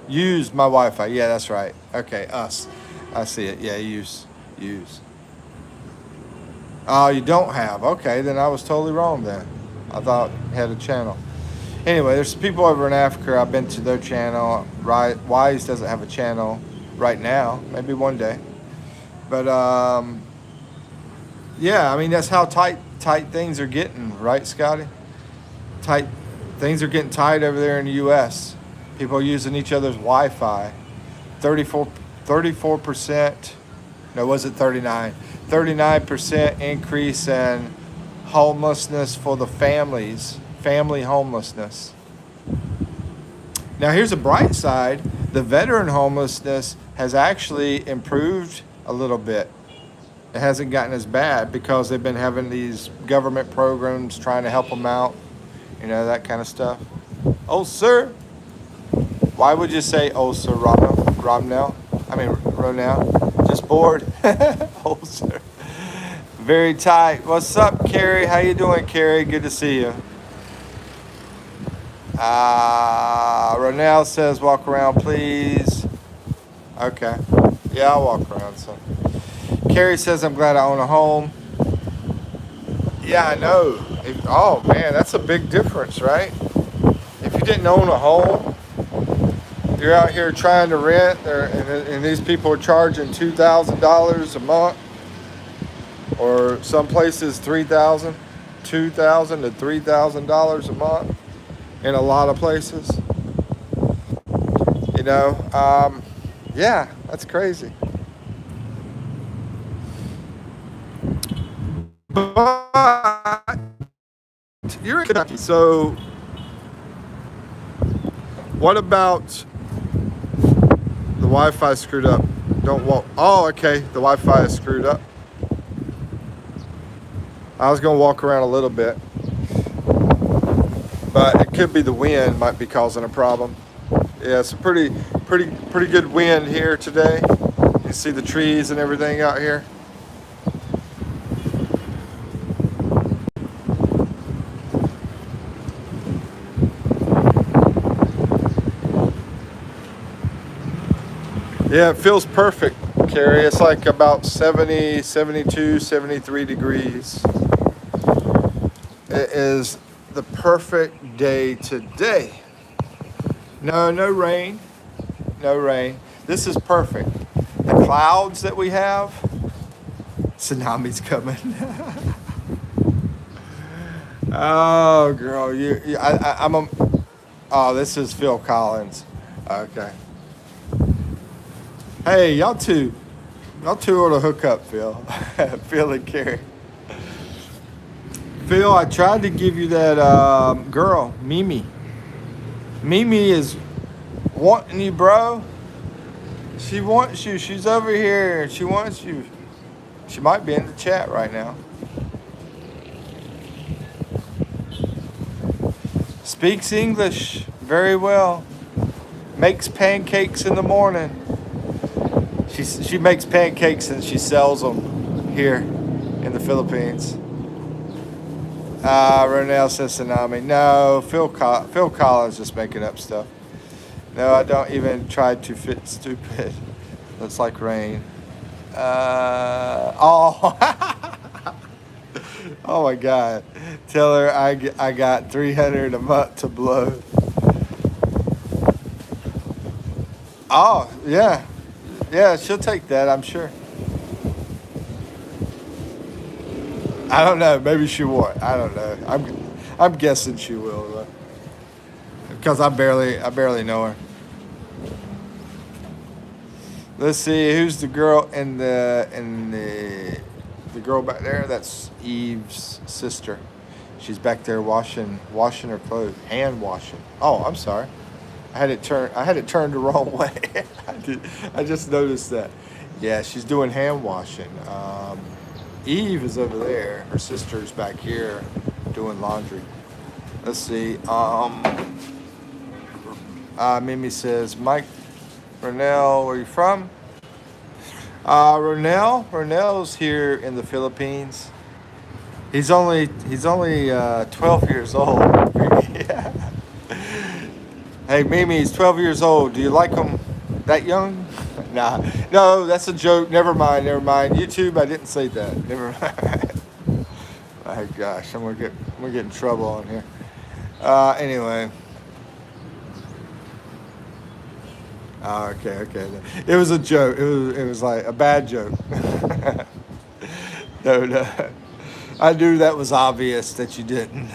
Use my Wi-Fi. Yeah, that's right. Okay, us. I see it. Yeah, use. Oh, you don't have. Okay, then I was totally wrong then. I thought you had a channel. Anyway, there's people over in Africa. I've been to their channel. Right, Wise doesn't have a channel right now. Maybe one day. But yeah, I mean that's how tight things are getting, right, Scotty? Things are getting tight over there in the U.S. People are using each other's Wi-Fi. 34%. No, was it 39? 39% increase in homelessness for the families. Family homelessness. Now here's a bright side. The veteran homelessness has actually improved a little bit. It hasn't gotten as bad because they've been having these government programs trying to help them out. That kind of stuff. Oh, sir. Why would you say, oh, sir, Ronell? Just bored. Oh, sir. Very tight. What's up, Carrie? How you doing, Carrie? Good to see you. Ronell says, walk around, please. Okay. Yeah, I'll walk around, so. Carrie says, I'm glad I own a home. Yeah, I know. Oh, man, that's a big difference, right? If you didn't own a home, you're out here trying to rent, and these people are charging $2,000 a month. or some places $3,000, $2,000 to $3,000 a month in a lot of places. You know, yeah, that's crazy. But you're in Kentucky, so what about the Wi-Fi screwed up? Don't walk. Oh, okay. The Wi-Fi is screwed up. I was gonna walk around a little bit, but it could be the wind might be causing a problem. Yeah, it's a pretty good wind here today. You can see the trees and everything out here. Yeah, it feels perfect, Carrie. It's like about 70, 72, 73 degrees. It is the perfect day today. No rain. No rain. This is perfect. The clouds that we have, tsunami's coming. Oh, girl, I'm a. Oh, this is Phil Collins. Okay. Hey, y'all two ought to hook up, Phil. Phil and Carrie. Phil, I tried to give you that girl, Mimi. Mimi is wanting you, bro. She wants you. She's over here. She wants you. She might be in the chat right now. Speaks English very well. Makes pancakes in the morning. She makes pancakes and she sells them here in the Philippines. Ronell says tsunami. No, Phil Collins just making up stuff. No, I don't even try to fit stupid. Looks like rain. Oh. Oh my God. Tell her I got 300 a month to blow. Oh, yeah. Yeah, she'll take that, I'm sure. I don't know. Maybe she won't. I don't know. I'm guessing she will, because I barely know her. Let's see who's the girl in the girl back there. That's Eve's sister. She's back there washing her clothes, hand washing. Oh, I'm sorry. I had it turned the wrong way. I just noticed that. Yeah, she's doing hand washing. Eve is over there. Her sister's back here doing laundry. Let's see. Mimi says, Mike Ronell, where are you from? Ronell's here in the Philippines. He's only 12 years old. Yeah. Hey, Mimi, he's 12 years old. Do you like him that young? Nah. No, that's a joke. Never mind. YouTube, I didn't say that. Never mind. My gosh, I'm gonna get in trouble on here. Anyway. Okay. It was a joke. It was like a bad joke. No. I knew that was obvious that you didn't.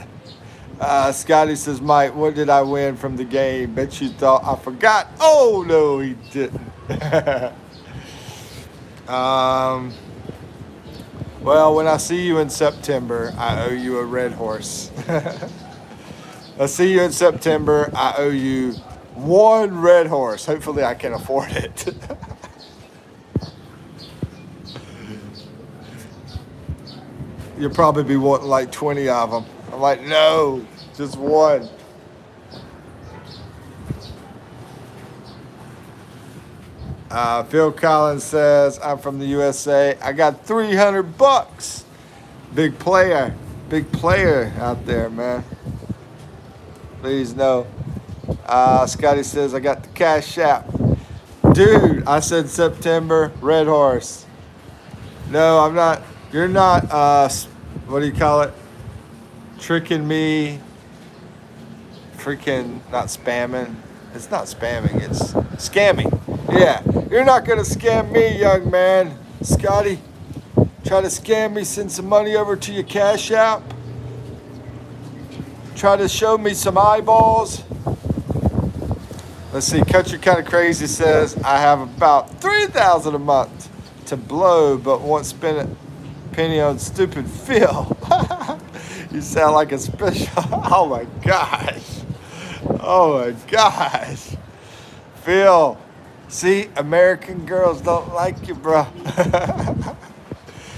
Scotty says, Mike, what did I win from the game? Bet you thought I forgot. Oh, no, he didn't. Well, when I see you in September, I owe you a red horse. I see you in September, I owe you one red horse. Hopefully I can afford it. You'll probably be wanting like 20 of them. I'm like, no, just one. Phil Collins says, I'm from the USA. I got $300. Big player out there, man. Please no. Scotty says, I got the cash app. Dude, I said September, red horse. No, I'm not. You're not, what do you call it? Tricking me. Freaking not spamming. It's not spamming, it's scamming. Yeah, you're not going to scam me, young man. Scotty, trying Try to scam me, send some money over to your Cash App. Try to show me some eyeballs. Let's see, Country Kind of Crazy says, I have about $3,000 a month to blow, but won't spend a penny on stupid Phil. You sound like a special. Oh my gosh. Oh my gosh. Phil, see, American girls don't like you, bro.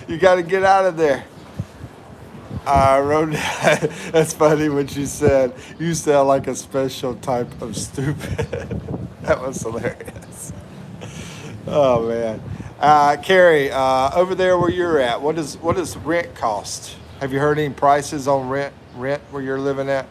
You got to get out of there. I wrote that. That's funny what you said. You sound like a special type of stupid. That was hilarious. Oh man, Carrie, over there where you're at, what does rent cost? Have you heard any prices on rent where you're living at?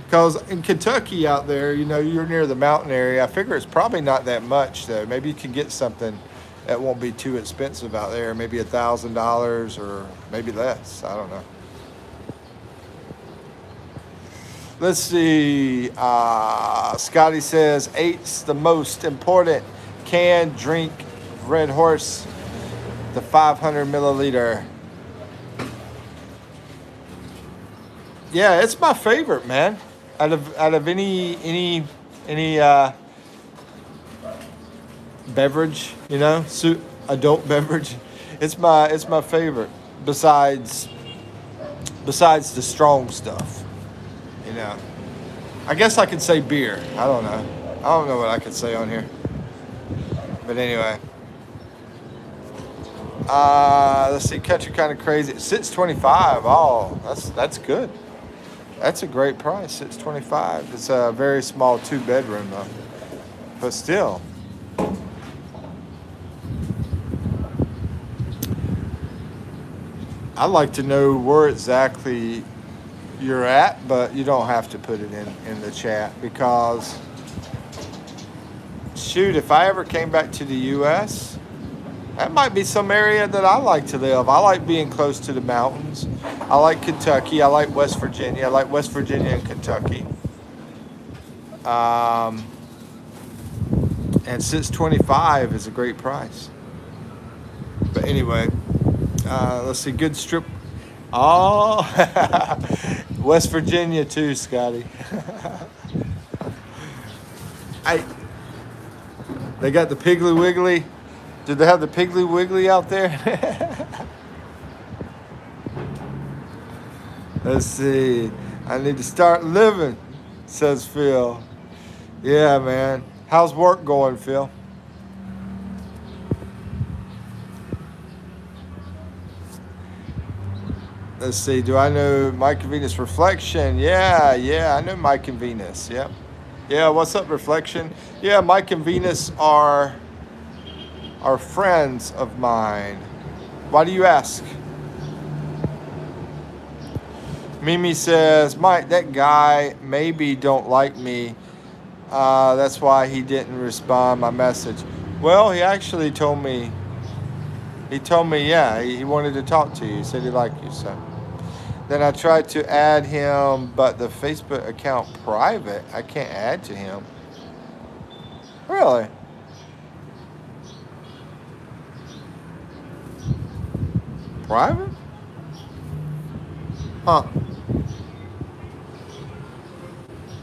Because in Kentucky out there, you know, you're near the mountain area. I figure it's probably not that much though. Maybe you can get something that won't be too expensive out there. Maybe $1,000 or maybe less. I don't know. Let's see. Scotty says 8's the most important. Can drink Red Horse, the 500 milliliter. Yeah, it's my favorite, man. Out of any beverage, you know, adult beverage, it's my favorite. Besides the strong stuff, you know. I guess I could say beer. I don't know what I could say on here. But anyway. Let's see, Country Kind of Crazy. $6.25. Oh, that's good. That's a great price. $6.25. It's a very small 2-bedroom though. But still. I'd like to know where exactly you're at, but you don't have to put it in the chat because shoot, if I ever came back to the US, that might be some area that I like to live. I like being close to the mountains. I like Kentucky. I like West Virginia. I like West Virginia and Kentucky. And $6.25 is a great price. But anyway, let's see. Good strip. Oh, West Virginia too, Scotty. They got the Piggly Wiggly. Did they have the Piggly Wiggly out there? Let's see. I need to start living, says Phil. Yeah, man. How's work going, Phil? Let's see. Do I know Mike and Venus Reflection? Yeah. I know Mike and Venus. Yep. Yeah. What's up, Reflection? Yeah, Mike and Venus are friends of mine. Why do you ask? Mimi says, Mike, that guy maybe don't like me. That's why he didn't respond my message. Well, he actually told me. He told me, yeah, he wanted to talk to you. He said he liked you, so. Then I tried to add him, but the Facebook account private. I can't add to him. Really? Private? Huh.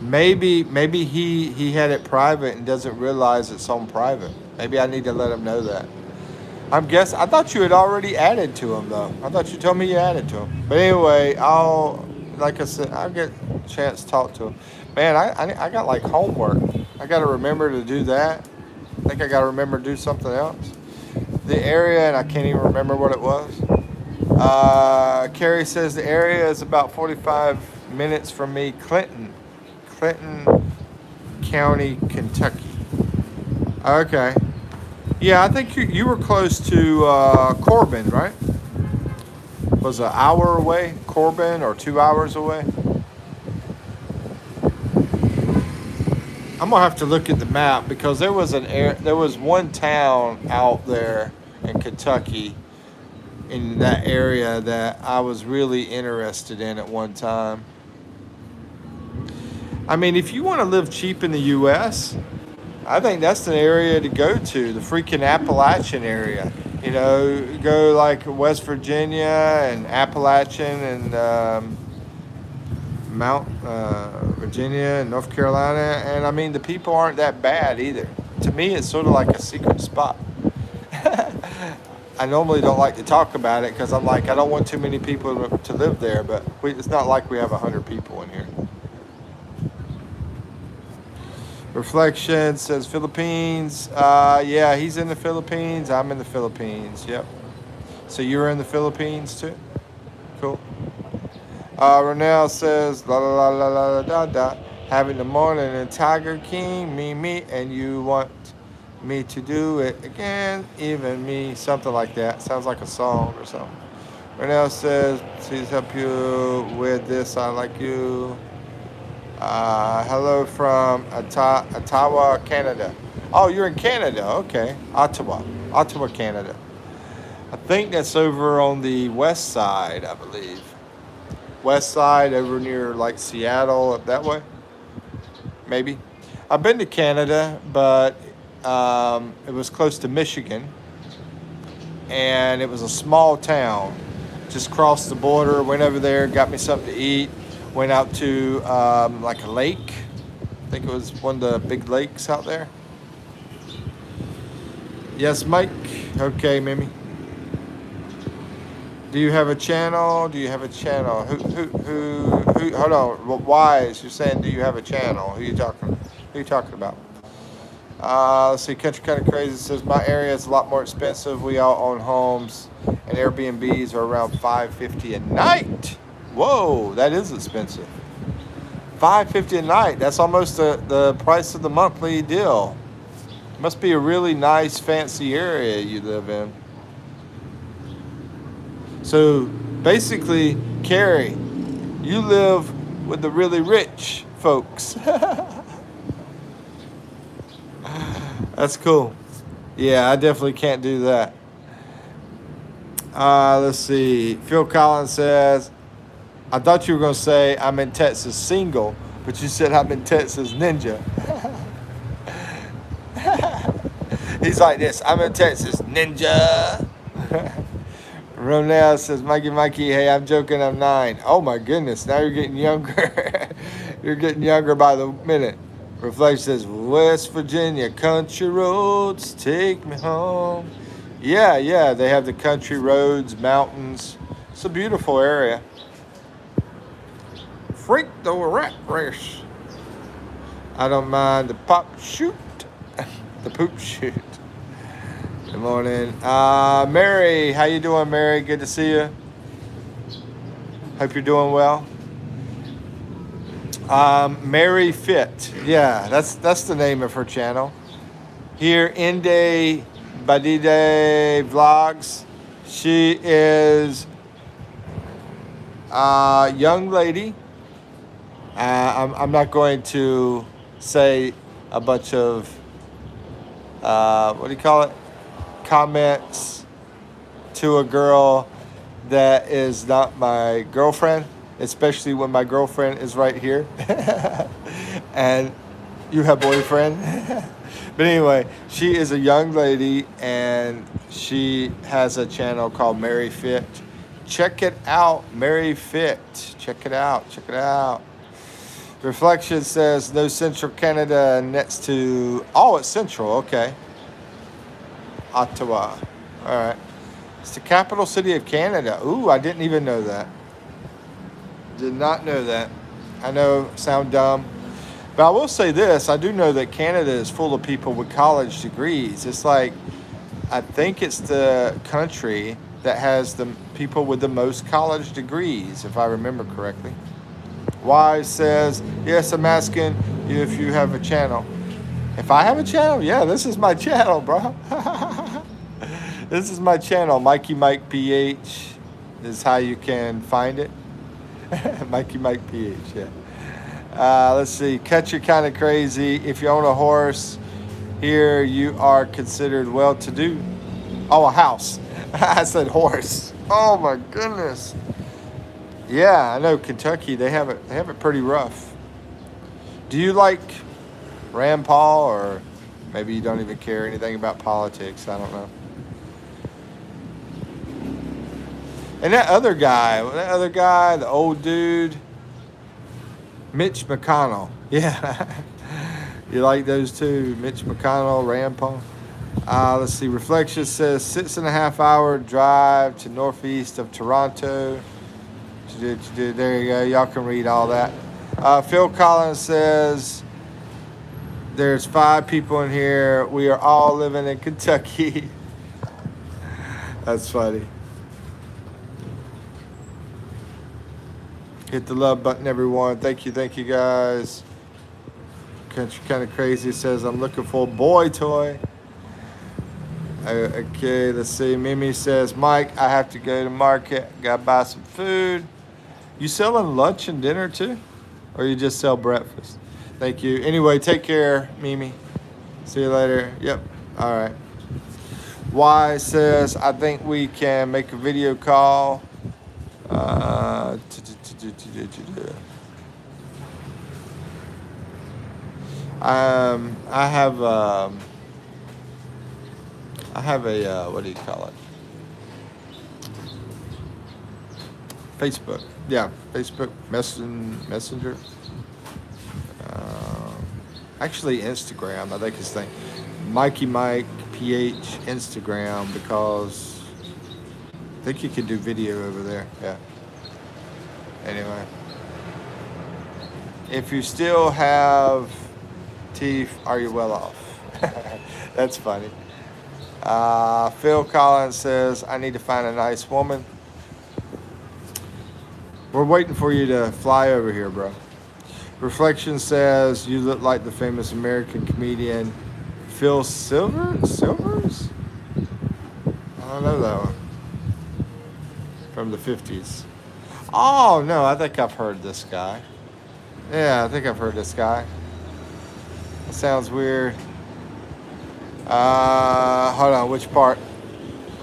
Maybe he had it private and doesn't realize it's on private. Maybe I need to let him know that. I thought you had already added to him though. I thought you told me you added to him. But anyway, like I said, I'll get a chance to talk to him. Man, I got like homework. I got to remember to do that. I think I got to remember to do something else. The area, and I can't even remember what it was. Carrie says the area is about 45 minutes from me. Clinton County, Kentucky. Okay. Yeah, I think you were close to Corbin, right? Was an hour away, Corbin, or 2 hours away? I'm gonna have to look at the map because there was one town out there in Kentucky, in that area, that I was really interested in at one time. I mean, if you want to live cheap in the U.S., I think that's the area to go to, the freaking Appalachian area. You know, go like West Virginia and Appalachian and Mount Virginia and North Carolina, and I mean the people aren't that bad either. To me, it's sort of like a secret spot. I normally don't like to talk about it because I'm like I don't want too many people to live there, but it's not like we have 100 people in here. Reflection says Philippines. Yeah, he's in the Philippines. I'm in the Philippines. Yep. So you're in the Philippines too? Cool. Ronell says la la la la la da da. Having the morning and Tiger King, me, and you want me to do it again, even me, something like that. Sounds like a song or something. Ronell says, please help you with this. I like you. Hello from Ottawa, Canada. Oh, you're in Canada. Okay. Ottawa, Canada. I think that's over on the west side, I believe. West side, over near like Seattle, up that way. Maybe. I've been to Canada, but it was close to Michigan. And it was a small town. Just crossed the border, went over there, got me something to eat. Went out to like a lake. I think it was one of the big lakes out there. Yes, Mike. Okay, Mimi. Do you have a channel? Who? Hold on. Wise, you're saying, do you have a channel? Who you talking about? Let's see. Country Kind of Crazy says my area is a lot more expensive. We all own homes, and Airbnbs are around $550 a night. Whoa, that is expensive. $550 a night. That's almost the price of the monthly deal. Must be a really nice, fancy area you live in. So basically, Carrie, you live with the really rich folks. That's cool. Yeah, I definitely can't do that. Let's see. Phil Collins says, I thought you were going to say I'm in Texas single, but you said I'm in Texas ninja. He's like this. I'm in Texas ninja. Ronell says, Mikey, hey, I'm joking. I'm 9. Oh, my goodness. Now you're getting younger. You're getting younger by the minute. Reflection says, West Virginia country roads take me home. Yeah. They have the country roads, mountains. It's a beautiful area. Freak the rat race. I don't mind the pop shoot. The poop shoot. Good morning. Mary, how you doing, Mary? Good to see you. Hope you're doing well. Mary Fit. Yeah, that's the name of her channel. Here, Inde Badide Vlogs. She is a young lady. I'm not going to say a bunch of, what do you call it? Comments to a girl that is not my girlfriend, especially when my girlfriend is right here and you have boyfriend. But anyway, she is a young lady and she has a channel called Mary Fit. Check it out, Mary Fit. Check it out. Reflection says no Central Canada next to, oh, it's Central, okay. Ottawa. All right. It's the capital city of Canada. Ooh, I didn't even know that. Did not know that. I know, sound dumb. But I will say this. I do know that Canada is full of people with college degrees. It's like, I think it's the country that has the people with the most college degrees, if I remember correctly. Wise says, yes, I'm asking you if you have a channel. If I have a channel? Yeah, this is my channel, bro. This is my channel. Mikey Mike PH is how you can find it. Mikey Mike PH, yeah. Let's see. Country Kind of Crazy. If you own a horse, here you are considered well-to-do. Oh, a house. I said horse. Oh, my goodness. Yeah, I know Kentucky, they have it pretty rough. Do you like Rand Paul, or maybe you don't even care anything about politics? I don't know. And that other guy, the old dude, Mitch McConnell. Yeah. You like those two? Mitch McConnell, Rand Paul. Let's see. Reflection says 6.5 hour drive to northeast of Toronto. There you go. Y'all can read all that. Phil Collins says there's 5 people in here. We are all living in Kentucky. That's funny. Hit the love button, everyone. Thank you guys. Country kind of crazy says I'm looking for a boy toy. Okay, let's see. Mimi says, Mike, I have to go to market. Gotta buy some food. You selling lunch and dinner too? Or you just sell breakfast? Thank you. Anyway, take care, Mimi. See you later. Yep. All right. Y says, I think we can make a video call. I have a what do you call it? Facebook. Yeah, Facebook Messenger. Actually, Instagram. I think it's thing. Mikey Mike PH Instagram, because I think you can do video over there. Yeah. Anyway, if you still have teeth, are you well off? That's funny. Phil Collins says, I need to find a nice woman. We're waiting for you to fly over here, bro. Reflection says, you look like the famous American comedian Phil Silvers? I don't know that one. From the 50s. Oh, no, I think I've heard this guy. Yeah, I think I've heard this guy. That sounds weird. Hold on, which part?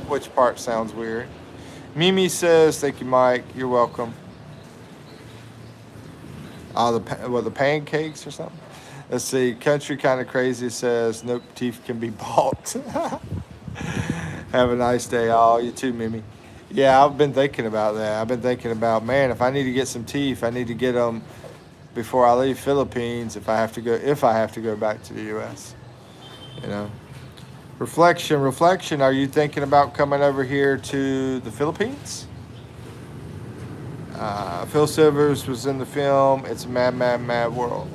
Which part sounds weird? Mimi says, thank you, Mike. You're welcome. The pancakes or something? Let's see. Country kind of crazy says, nope, teeth can be bought. Have a nice day, all. You too, Mimi. Yeah, I've been thinking about that. I've been thinking about, man, if I need to get some teeth, I need to get them before I leave Philippines. If I have to go back to the U.S. You know. Reflection. Are you thinking about coming over here to the Philippines? Phil Silvers was in the film. It's a mad world.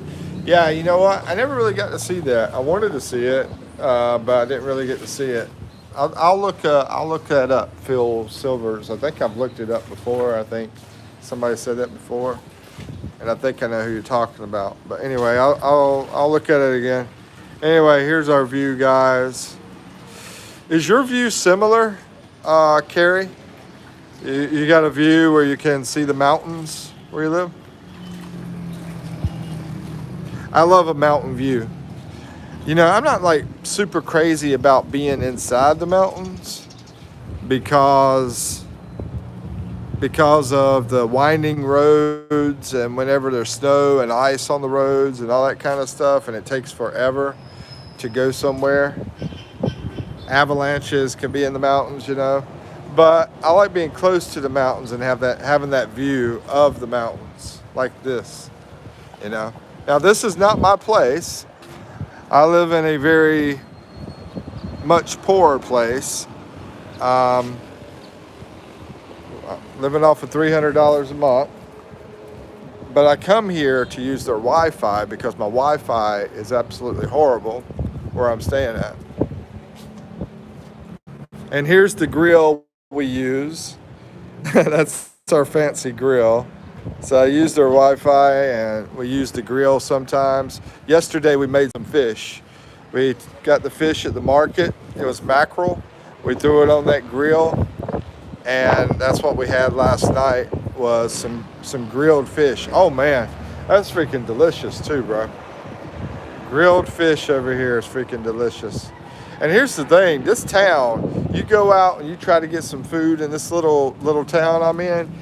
Yeah, you know what? I never really got to see that. I wanted to see it, but I didn't really get to see it. I'll look that up. Phil Silvers. I think I've looked it up before. I think somebody said that before, and I think I know who you're talking about. But anyway, I'll look at it again. Anyway, here's our view, guys. Is your view similar, Carrie? You got a view where you can see the mountains where you live? I love a mountain view. You know, I'm not like super crazy about being inside the mountains because of the winding roads, and whenever there's snow and ice on the roads and all that kind of stuff, and it takes forever to go somewhere. Avalanches can be in the mountains, you know. But I like being close to the mountains and having that view of the mountains like this, you know. Now, this is not my place. I live in a very much poorer place. Living off of $300 a month. But I come here to use their Wi-Fi because my Wi-Fi is absolutely horrible where I'm staying at. And here's the grill we use. That's our fancy grill. So I use their Wi-Fi and we use the grill sometimes. Yesterday we made some fish. We got the fish at the market. It was mackerel. We threw it on that grill, and that's what we had last night was some grilled fish. Oh man, that's freaking delicious too, bro. Grilled fish over here is freaking delicious. And here's the thing, this town, you go out and you try to get some food in this little town I'm in,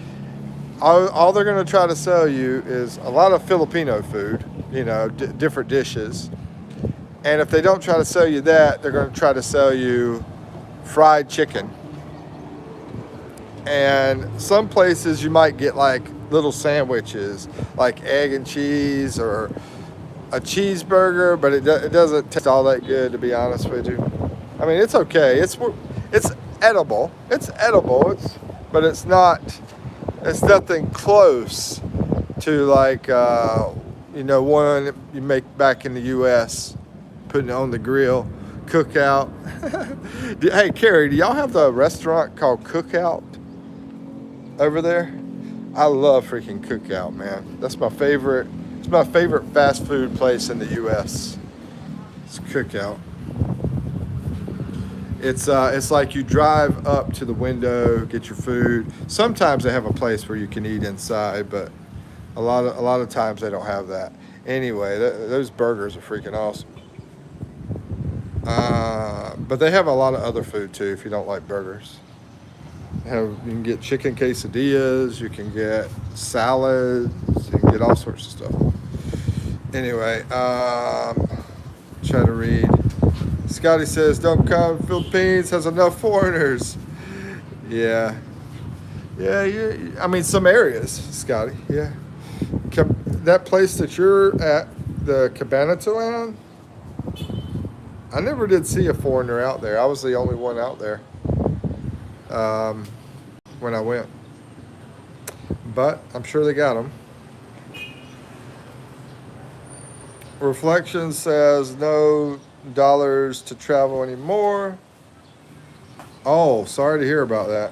all they're going to try to sell you is a lot of Filipino food, you know, different dishes. And if they don't try to sell you that, they're going to try to sell you fried chicken. And some places you might get like little sandwiches, like egg and cheese or a cheeseburger, but it doesn't taste all that good, to be honest with you. I mean, it's okay. It's edible. It's edible. But it's nothing close to like one you make back in the U.S. putting it on the grill, Cookout. Hey, Carrie, do y'all have the restaurant called Cookout over there? I love freaking Cookout, man. That's my favorite. It's my favorite fast food place in the U.S. It's Cookout. It's like you drive up to the window, get your food. Sometimes they have a place where you can eat inside, but a lot of times they don't have that. Anyway, those burgers are freaking awesome. But they have a lot of other food too if you don't like burgers. You can get chicken quesadillas, you can get salads, you can get all sorts of stuff. Anyway, try to read. Scotty says, don't come. Philippines has enough foreigners. Yeah. Yeah, I mean, some areas, Scotty. Yeah. That place that you're at, the Cabanatuan, I never did see a foreigner out there. I was the only one out there when I went. But I'm sure they got them. Reflection says no dollars to travel anymore. Oh, sorry to hear about that.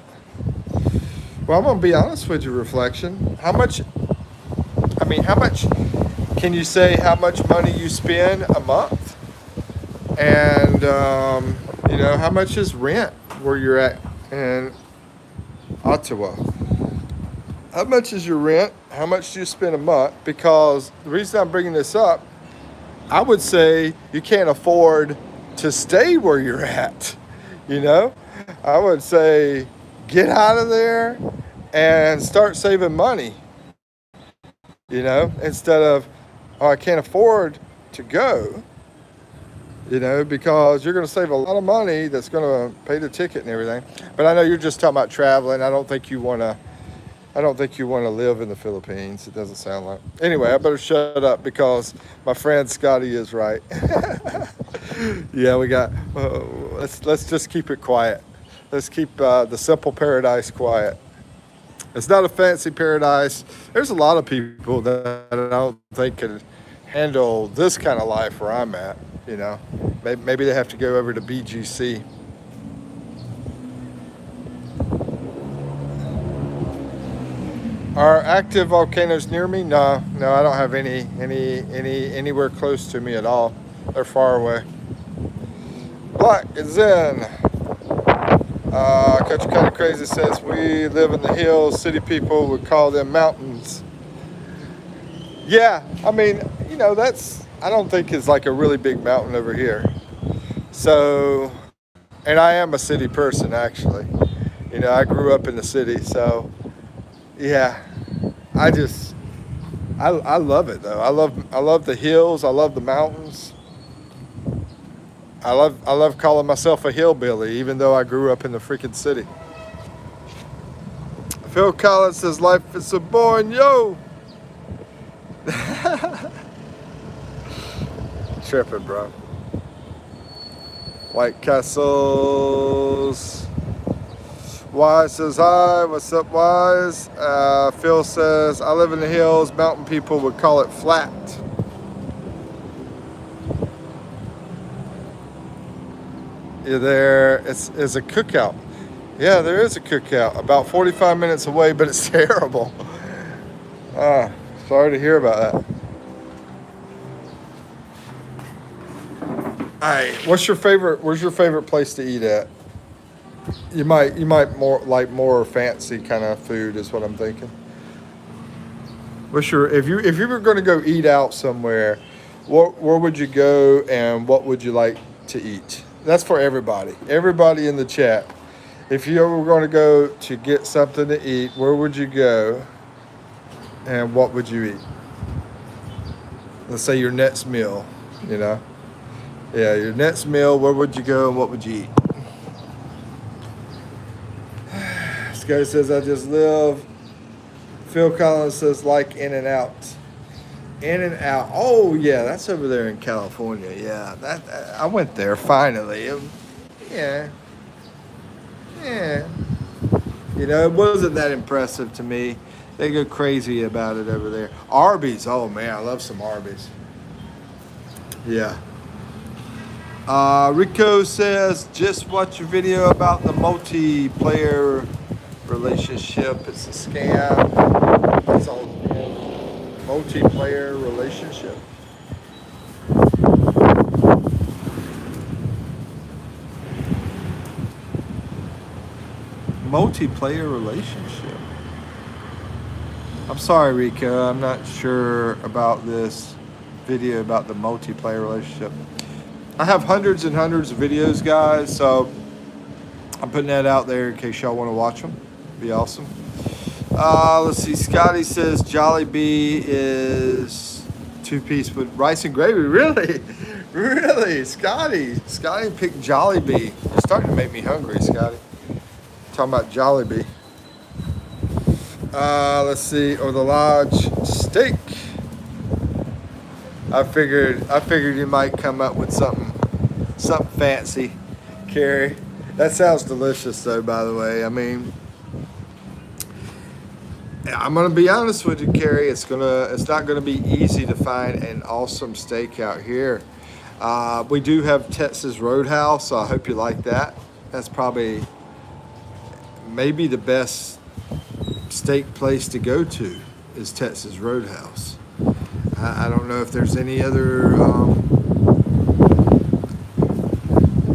Well, I'm going to be honest with you, Reflection. How much can you say how much money you spend a month? And, how much is rent where you're at in Ottawa? How much is your rent? How much do you spend a month? Because the reason I'm bringing this up, I would say you can't afford to stay where you're at. I would say get out of there and start saving money. Instead of, oh, I can't afford to go. Because you're going to save a lot of money that's going to pay the ticket and everything. But I know you're just talking about traveling. I don't think you want to live in the Philippines. It doesn't sound like. Anyway, I better shut up because my friend Scotty is right. Yeah, we got. Let's just keep it quiet. Let's keep the simple paradise quiet. It's not a fancy paradise. There's a lot of people that I don't think can handle this kind of life where I'm at. Maybe they have to go over to BGC. Are active volcanoes near me? No, I don't have anywhere close to me at all. They're far away. Black is in. Country Kind of Crazy says we live in the hills. City people would call them mountains. Yeah, I mean, that's, I don't think it's like a really big mountain over here. So, and I am a city person actually. I grew up in the city, so yeah, I love it though. I love the hills. I love the mountains. I love calling myself a hillbilly, even though I grew up in the freaking city. Phil Collins says life is so boring, yo. Tripping, bro. White Castles. Wise says hi. What's up, Wise? Phil says I live in the hills. Mountain people would call it flat. Yeah, there. It's a cookout. Yeah, there is a cookout about 45 minutes away, but it's terrible. Sorry to hear about that. Alright, where's your favorite place to eat at? You might more fancy kind of food is what I'm thinking. If you were going to go eat out somewhere, where would you go and what would you like to eat? That's for everybody. Everybody in the chat. If you were going to go to get something to eat, where would you go and what would you eat? Let's say your next meal, Yeah, your next meal, where would you go and what would you eat? Scotty says, I just live. Phil Collins says, like In and Out. In and Out. Oh, yeah, that's over there in California. Yeah, that I went there finally. Yeah. Yeah. You know, it wasn't that impressive to me. They go crazy about it over there. Arby's. Oh, man, I love some Arby's. Yeah. Rico says, just watch your video about the multiplayer relationship. It's a scam. It's all multiplayer relationship. Multiplayer relationship. I'm sorry, Rico. I'm not sure about this video about the multiplayer relationship. I have hundreds and hundreds of videos, guys, so I'm putting that out there in case y'all want to watch them. Be awesome. Let's see. Scotty says Jollibee is 2-piece with rice and gravy. Really? Really? Scotty picked Jollibee. You're starting to make me hungry, Scotty. Talking about Jollibee. Let's see. Or the Lodge steak. I figured you might come up with something fancy, Carrie. That sounds delicious, though. By the way, I mean, I'm gonna be honest with you, Carrie. It's not gonna be easy to find an awesome steak out here. We do have Texas Roadhouse, so I hope you like that. That's probably maybe the best steak place to go to is Texas Roadhouse. I don't know if there's any other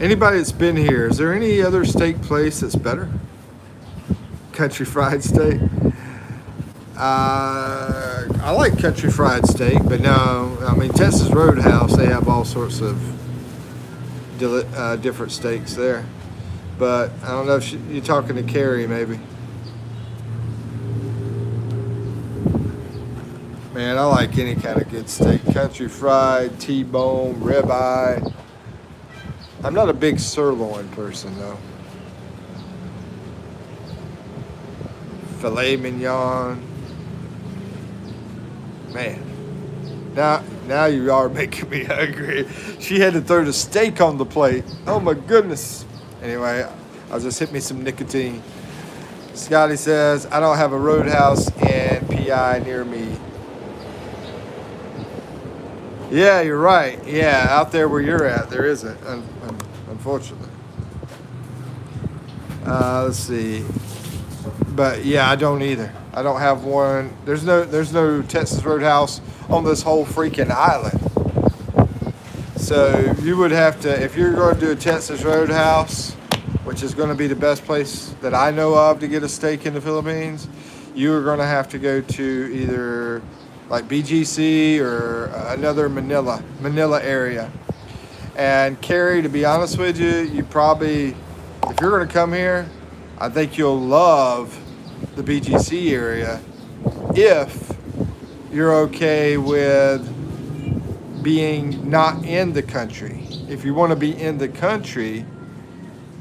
anybody that's been here. Is there any other steak place that's better? Country Fried Steak. I like Country Fried Steak, but no, I mean Texas Roadhouse. They have all sorts of different steaks there. But I don't know if you're talking to Carrie, maybe. Man, I like any kind of good steak. Country Fried, T-bone, ribeye. I'm not a big sirloin person, though. Filet mignon. Man. Now you are making me hungry. She had to throw the steak on the plate. Oh, my goodness. Anyway, I'll just hit me some nicotine. Scotty says, I don't have a Roadhouse and PI near me. Yeah, you're right. Yeah, out there where you're at, there isn't, unfortunately. Let's see. But yeah, I don't either. I don't have one. There's no Texas Roadhouse on this whole freaking island. So you would have to, if you're going to do a Texas Roadhouse, which is going to be the best place that I know of to get a steak in the Philippines, you are going to have to go to either like BGC or another Manila area. And Carrie, to be honest with you, you probably, if you're going to come here, I think you'll love the BGC area if you're okay with being not in the country. If you want to be in the country,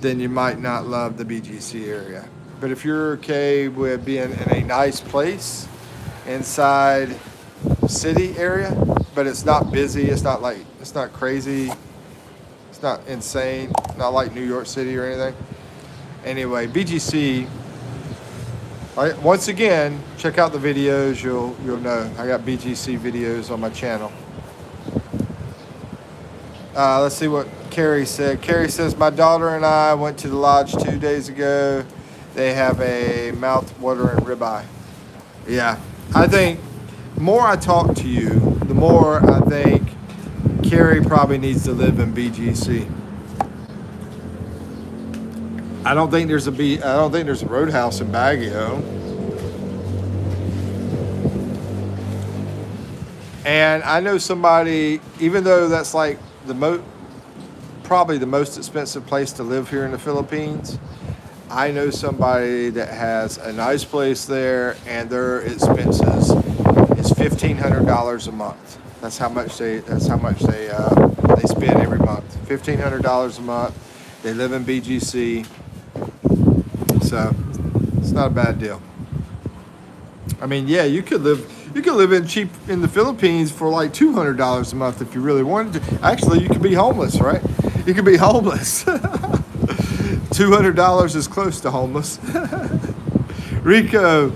then you might not love the BGC area. But if you're okay with being in a nice place inside city area, but it's not busy, it's not crazy, it's not insane, not like New York City or anything. Anyway, BGC, once again, check out the videos, you'll know. I got BGC videos on my channel. Let's see what Carrie said. Carrie says, my daughter and I went to the Lodge 2 days ago. They have a mouth-watering ribeye. Yeah, I think the more I talk to you, the more I think Carrie probably needs to live in BGC. I don't think there's a Roadhouse in Baguio. And I know somebody, even though that's like probably the most expensive place to live here in the Philippines, I know somebody that has a nice place there, and their expenses is $1,500 a month. That's how much they spend every month. $1,500 a month. They live in BGC. So It's not a bad deal. I mean, yeah, you could live in cheap in the Philippines for like $200 a month if you really wanted to. Actually, you could be homeless, right? You could be homeless. $200 is close to homeless. Rico,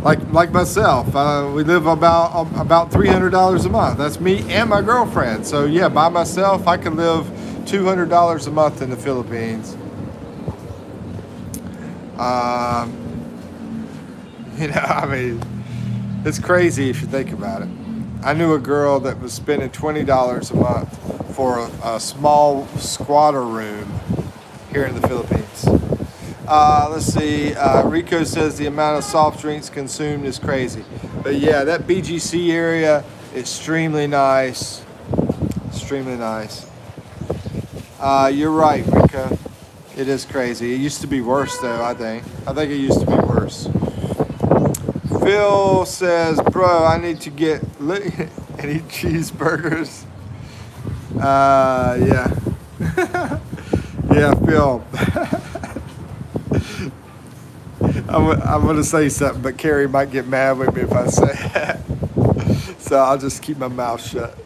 like myself, we live about $300 a month. That's me and my girlfriend. So yeah, by myself, I can live $200 a month in the Philippines. I mean, it's crazy if you think about it. I knew a girl that was spending $20 a month for a small squatter room here in the Philippines. Let's see. Rico says the amount of soft drinks consumed is crazy. But yeah, that BGC area, extremely nice. Extremely nice. You're right, Rico. It is crazy. It used to be worse, though, I think. I think it used to be worse. Phil says, bro, I need to get and eat cheeseburgers. Yeah. Yeah, Phil. I'm going to say something, but Carrie might get mad with me if I say that. So I'll just keep my mouth shut.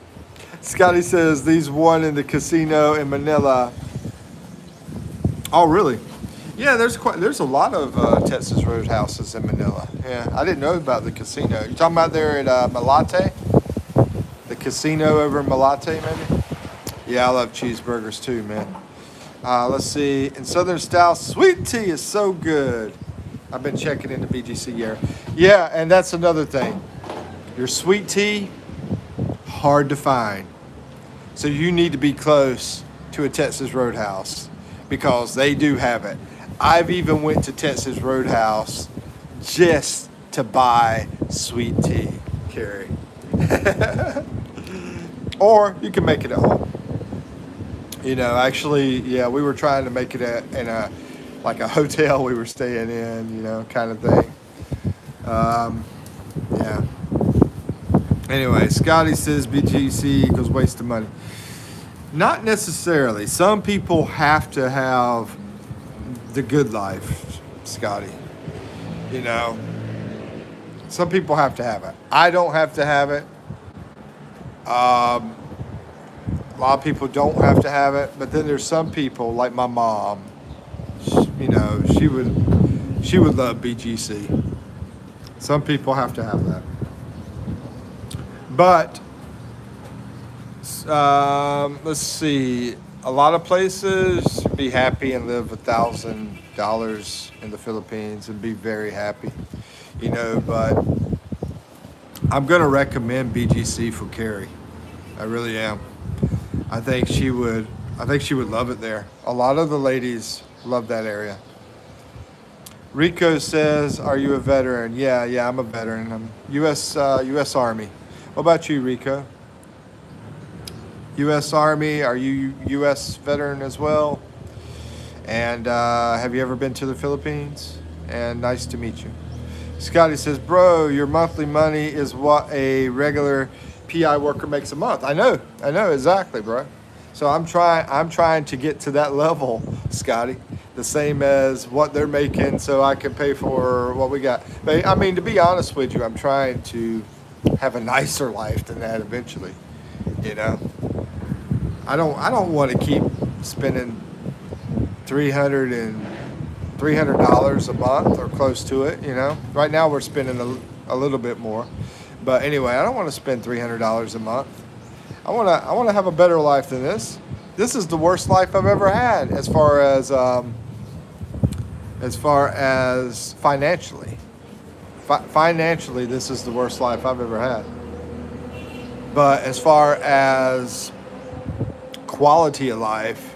Scotty says, these one in the casino in Manila. Oh, really? Yeah, there's a lot of Texas Roadhouses in Manila. Yeah, I didn't know about the casino. You talking about there at Malate? The casino over in Malate, maybe? Yeah, I love cheeseburgers too, man. Let's see. In Southern style, sweet tea is so good. I've been checking into BGC here. Yeah, and that's another thing. Your sweet tea, hard to find. So you need to be close to a Texas Roadhouse because they do have it. I've even went to Texas Roadhouse just to buy sweet tea, Carrie. Or you can make it at home. You know, actually, yeah, we were trying to make it in a hotel we were staying in, you know, kind of thing. Yeah. Anyway, Scotty says BGC equals waste of money. Not necessarily. Some people have to have the good life, Scotty. You know, some people have to have it. I don't have to have it. A lot of people don't have to have it, but then there's some people like my mom. You know, she would love BGC. Some people have to have that. But let's see. A lot of places be happy and live $1,000 in the Philippines and be very happy, you know. But I'm gonna recommend BGC for Carrie. I really am. I think she would love it there. A lot of the ladies love that area. Rico says, "Are you a veteran?" Yeah, I'm a veteran. I'm U.S. Army. What about you, Rico? U.S. Army, are you U.S. veteran as well? And have you ever been to the Philippines? And nice to meet you. Scotty says, bro, your monthly money is what a regular PI worker makes a month. I know, exactly, bro. So I'm trying to get to that level, Scotty. The same as what they're making so I can pay for what we got. But I mean, to be honest with you, I'm trying to have a nicer life than that eventually, you know? I don't want to keep spending $300 a month or close to it, you know. Right now we're spending a little bit more, but anyway, I don't want to spend $300 a month. I want to have a better life than this. This is the worst life I've ever had as far as financially. Financially, this is the worst life I've ever had. But as far as quality of life,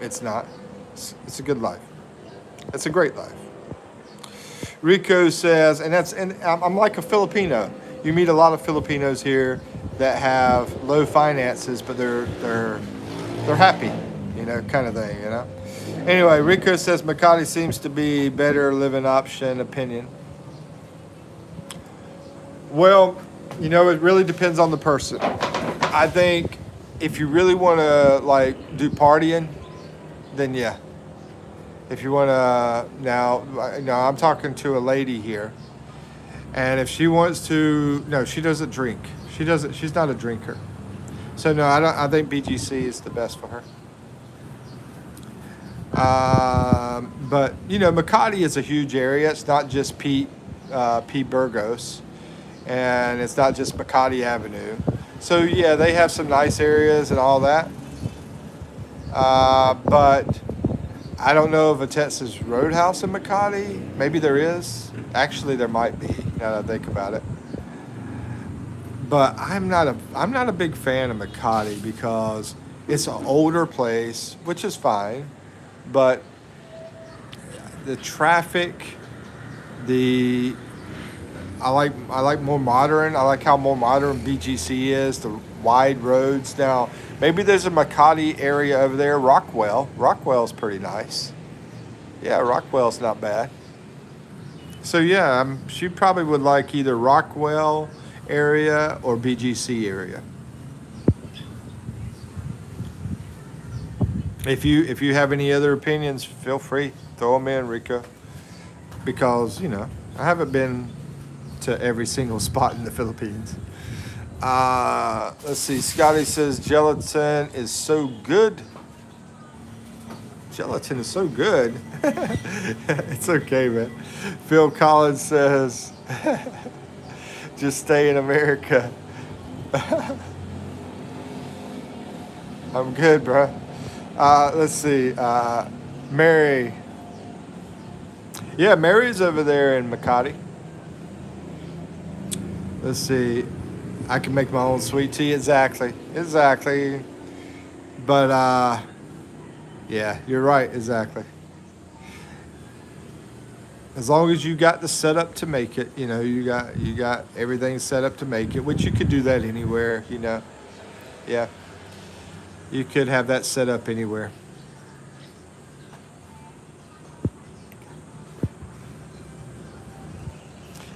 it's not. It's a good life. It's a great life. Rico says, and I'm like a Filipino. You meet a lot of Filipinos here that have low finances, but they're happy, you know, kind of thing, you know. Anyway, Rico says Makati seems to be better living option opinion. Well, you know, it really depends on the person. I think if you really want to like do partying, then yeah. If you want to, now I'm talking to a lady here, and if she wants to, no, she doesn't drink. She doesn't. She's not a drinker. So no, I don't. I think BGC is the best for her. But Makati is a huge area. It's not just P. Burgos, and it's not just Makati Avenue. So yeah, they have some nice areas and all that. But I don't know of a Texas Roadhouse in Makati. Maybe there is. Actually, there might be. Now that I think about it. But I'm not a big fan of Makati because it's an older place, which is fine. But the traffic, the I like more modern. I like how more modern BGC is. The wide roads. Now maybe there's a Makati area over there. Rockwell. Rockwell's pretty nice. Yeah, Rockwell's not bad. So yeah, she probably would like either Rockwell area or BGC area. If you have any other opinions, feel free, throw them in, Rico. Because I haven't been to every single spot in the Philippines. Let's see. Scotty says gelatin is so good. Gelatin is so good. It's okay, man. Phil Collins says, just stay in America. I'm good, bro. Let's see. Mary. Yeah, Mary's over there in Makati. Let's see. I can make my own sweet tea. Exactly. But yeah, you're right. Exactly. As long as you got the setup to make it, you got everything set up to make it, which you could do that anywhere. Yeah, you could have that set up anywhere.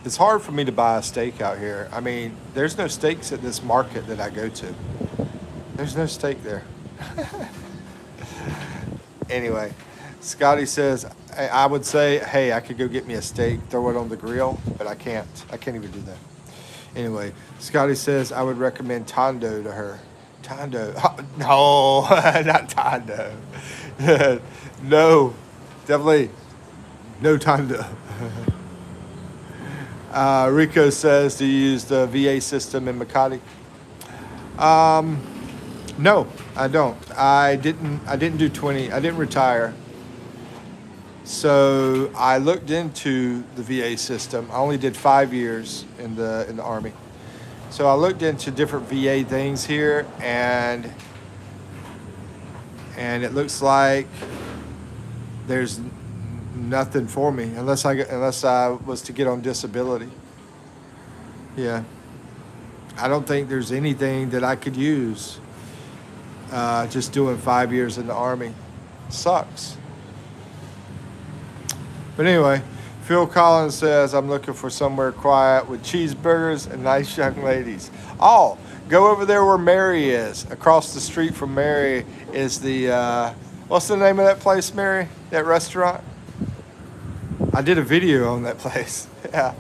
It's hard for me to buy a steak out here. I mean, there's no steaks at this market that I go to. There's no steak there. Anyway, Scotty says, I would say, hey, I could go get me a steak, throw it on the grill, but I can't. I can't even do that. Anyway, Scotty says, I would recommend Tondo to her. Tondo. No, not Tondo. No, definitely no Tondo. Rico says, do you use the VA system in Makati? No, I don't. I didn't do 20. I didn't retire. So I looked into the VA system. I only did 5 years in the Army. So I looked into different VA things here, and it looks like there's nothing for me unless I was to get on disability. Yeah, I don't think there's anything that I could use. Just doing 5 years in the Army sucks. But anyway, Phil Collins says, I'm looking for somewhere quiet with cheeseburgers and nice young ladies. Oh, go over there where Mary is. Across the street from Mary is the, what's the name of that place, Mary? That restaurant? I did a video on that place. Yeah,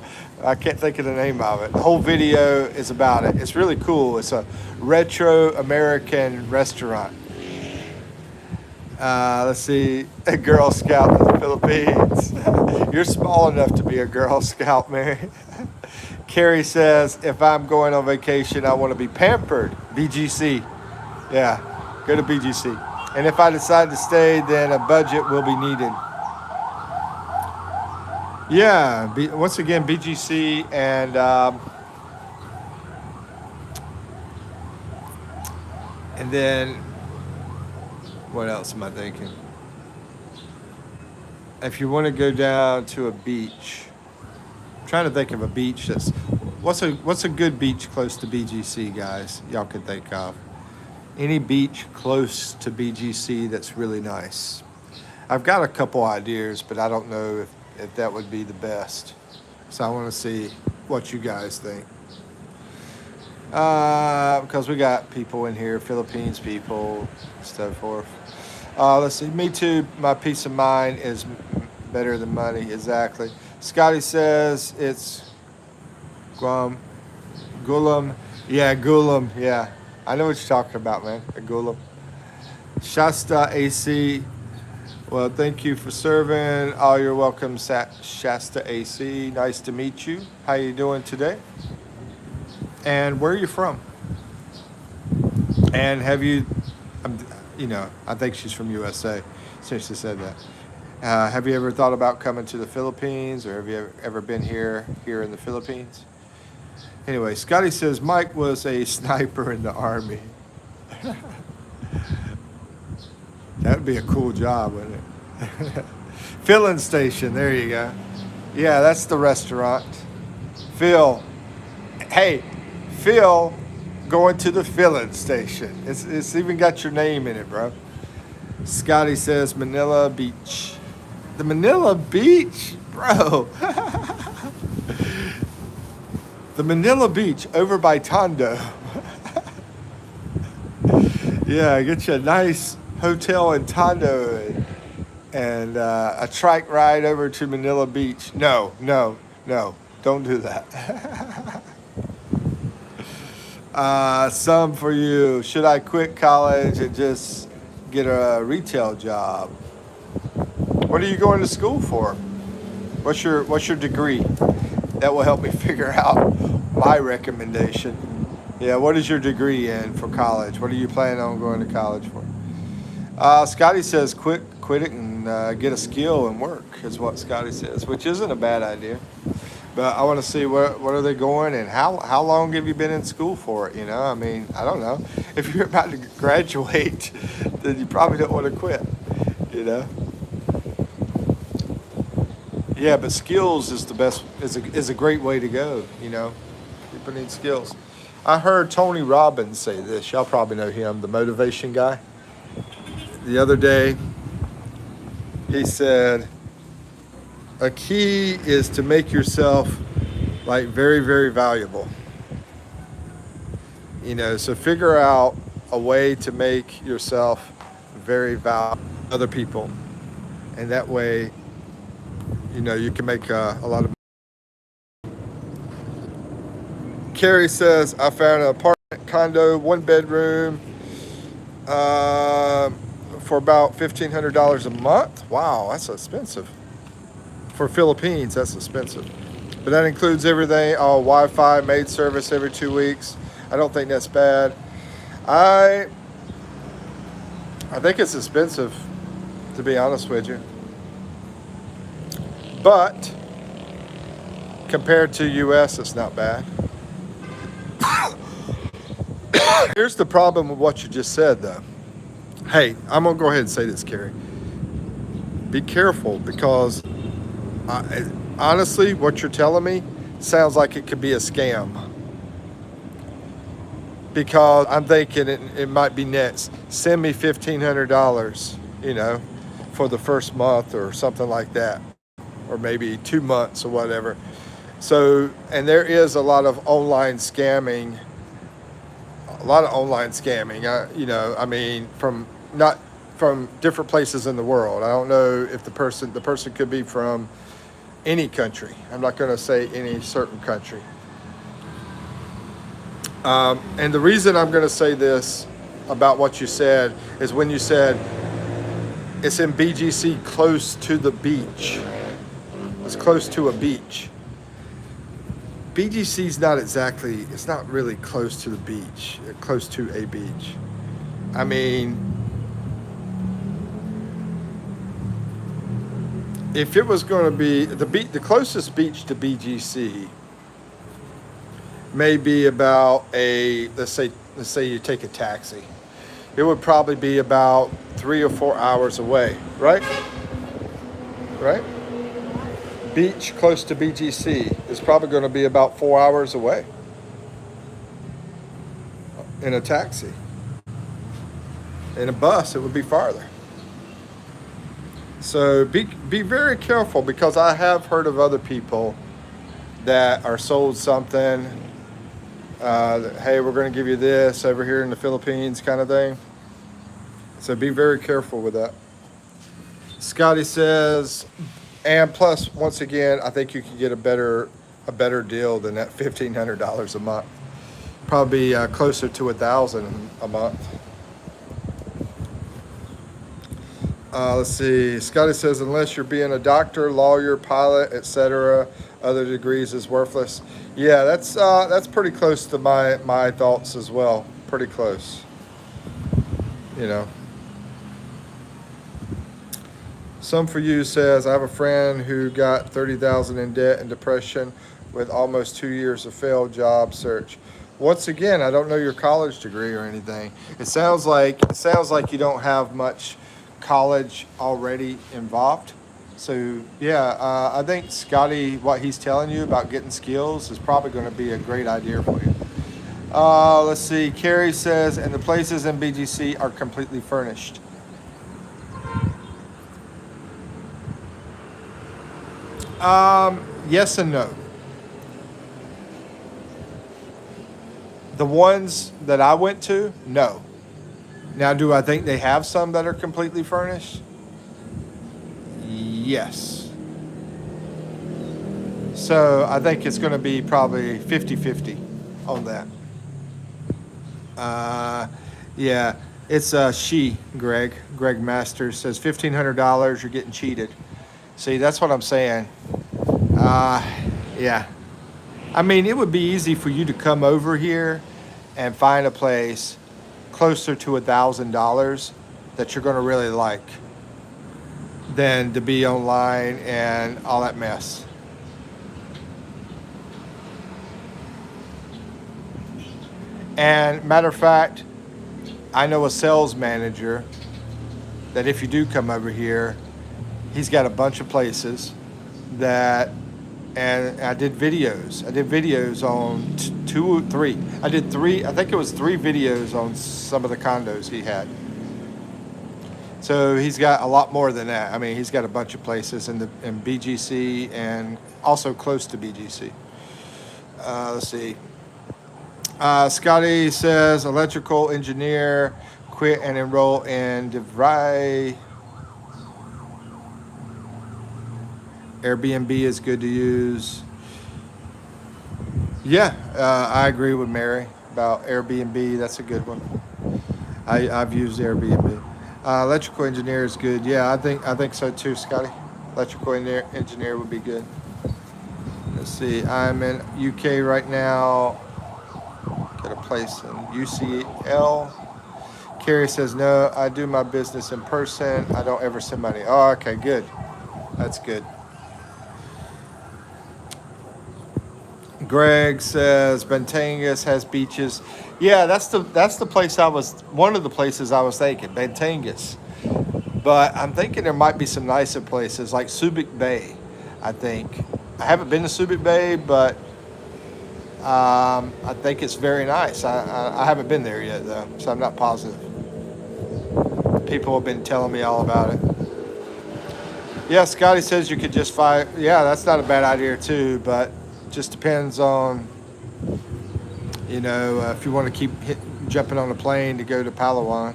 I can't think of the name of it. The whole video is about it. It's really cool. It's a retro American restaurant. Let's see, a Girl Scout in the Philippines. You're small enough to be a Girl Scout, Mary. Carrie says, if I'm going on vacation, I want to be pampered. BGC. Yeah, go to BGC. And if I decide to stay, then a budget will be needed. Yeah, once again, BGC and then what else am I thinking? If you want to go down to a beach, I'm trying to think of a beach that's what's a good beach close to BGC, guys? Y'all can think of any beach close to BGC that's really nice. I've got a couple ideas, but I don't know if that would be the best. So I want to see what you guys think. Because we got people in here, Philippines people, so forth. Let's see. Me too. My peace of mind is better than money. Exactly. Scotty says it's Guam, Gulam. Yeah, Gulam. Yeah. I know what you're talking about, man. A Gulam. Shasta AC. Well, thank you for serving. Oh, you're welcome, Shasta AC. Nice to meet you. How you doing today? And where are you from? And have you, um, I think she's from USA since she said that. Have you ever thought about coming to the Philippines, or have you ever been here in the Philippines? Anyway, Scotty says Mike was a sniper in the army. That would be a cool job, wouldn't it? Filling station. There you go. Yeah, that's the restaurant. Phil. Hey, Phil, going to the filling station. It's even got your name in it, bro. Scotty says Manila Beach. The Manila Beach, bro. The Manila Beach over by Tondo. Yeah, get you a nice hotel in Tondo and a trike ride over to Manila Beach. No, no, no. Don't do that. Some for you. Should I quit college and just get a retail job? What are you going to school for? What's your degree? That will help me figure out my recommendation. Yeah, what is your degree in for college? What are you planning on going to college for? Scotty says quit it and get a skill and work is what Scotty says, which isn't a bad idea. But I want to see what are they going and how long have you been in school for it? I mean, I don't know. If you're about to graduate, then you probably don't want to quit. Yeah, but skills is the best. Is a great way to go. People need skills. I heard Tony Robbins say this. Y'all probably know him, the motivation guy. The other day, he said, a key is to make yourself like very, very valuable. So figure out a way to make yourself very valuable to other people. And that way, you can make a lot of. Carrie says, I found an apartment condo, 1 bedroom, for about $1,500 a month. Wow, that's expensive. For Philippines, that's expensive. But that includes everything, all Wi-Fi, maid service every 2 weeks. I don't think that's bad. I think it's expensive, to be honest with you. But compared to US, it's not bad. Here's the problem with what you just said, though. Hey, I'm going to go ahead and say this, Carrie. Be careful, because honestly, what you're telling me sounds like it could be a scam. Because I'm thinking it might be nets. Send me $1,500, for the first month or something like that. Or maybe 2 months or whatever. So, and there is a lot of online scamming. From different places in the world. I don't know if the person could be from any country. I'm not going to say any certain country. And the reason I'm going to say this about what you said is when you said it's in BGC close to the beach. It's close to a beach. BGC's it's not really close to the beach, close to a beach. I mean, if it was going to be the closest beach to BGC may be about let's say you take a taxi. It would probably be about 3 or 4 hours away, right? Right? Beach close to BGC is probably going to be about 4 hours away in a taxi. In a bus, it would be farther. So be very careful, because I have heard of other people that are sold something. Hey, we're going to give you this over here in the Philippines, kind of thing. So be very careful with that. Scotty says, and plus, once again, I think you can get a better deal than that $1,500 a month. Probably closer to 1,000 a month. Let's see. Scotty says, unless you're being a doctor, lawyer, pilot, etc., other degrees is worthless. Yeah, that's pretty close to my thoughts as well. Pretty close. You know. Some for You says, I have a friend who got 30,000 in debt and depression with almost 2 years of failed job search. Once again, I don't know your college degree or anything. It sounds like you don't have much college already involved. So yeah, I think Scotty, what he's telling you about getting skills is probably going to be a great idea for you. Let's see. Carrie says, and the places in BGC are completely furnished. Yes and no. The ones that I went to, no. Now, do I think they have some that are completely furnished? Yes. So I think it's going to be probably 50-50 on that. Yeah, it's Greg Masters says $1,500, you're getting cheated. See, that's what I'm saying. Yeah. I mean, it would be easy for you to come over here and find a place closer to $1,000 that you're going to really like than to be online and all that mess. And matter of fact, I know a sales manager that if you do come over here, he's got a bunch of places that, and I did videos. I did videos on two or three. I did three, I think it was 3 videos on some of the condos he had. So he's got a lot more than that. I mean, he's got a bunch of places in BGC and also close to BGC. Let's see. Scotty says, electrical engineer, quit and enroll in DeVry. Airbnb is good to use. Yeah, I agree with Mary about Airbnb. That's a good one. I've used Airbnb. Electrical engineer is good. Yeah, I think so too, Scotty. Electrical engineer would be good. Let's see. I'm in UK right now. Got a place in UCL. Carrie says, no, I do my business in person. I don't ever send money. Oh, okay, good. That's good. Greg says Bentangas has beaches. Yeah, that's the place one of the places I was thinking, Bentangas. But I'm thinking there might be some nicer places like Subic Bay, I think. I haven't been to Subic Bay, but I think it's very nice. I haven't been there yet though, so I'm not positive. People have been telling me all about it. Yeah, Scotty says you could just fly. Yeah, that's not a bad idea too, but just depends on, if you want to keep jumping on a plane to go to Palawan.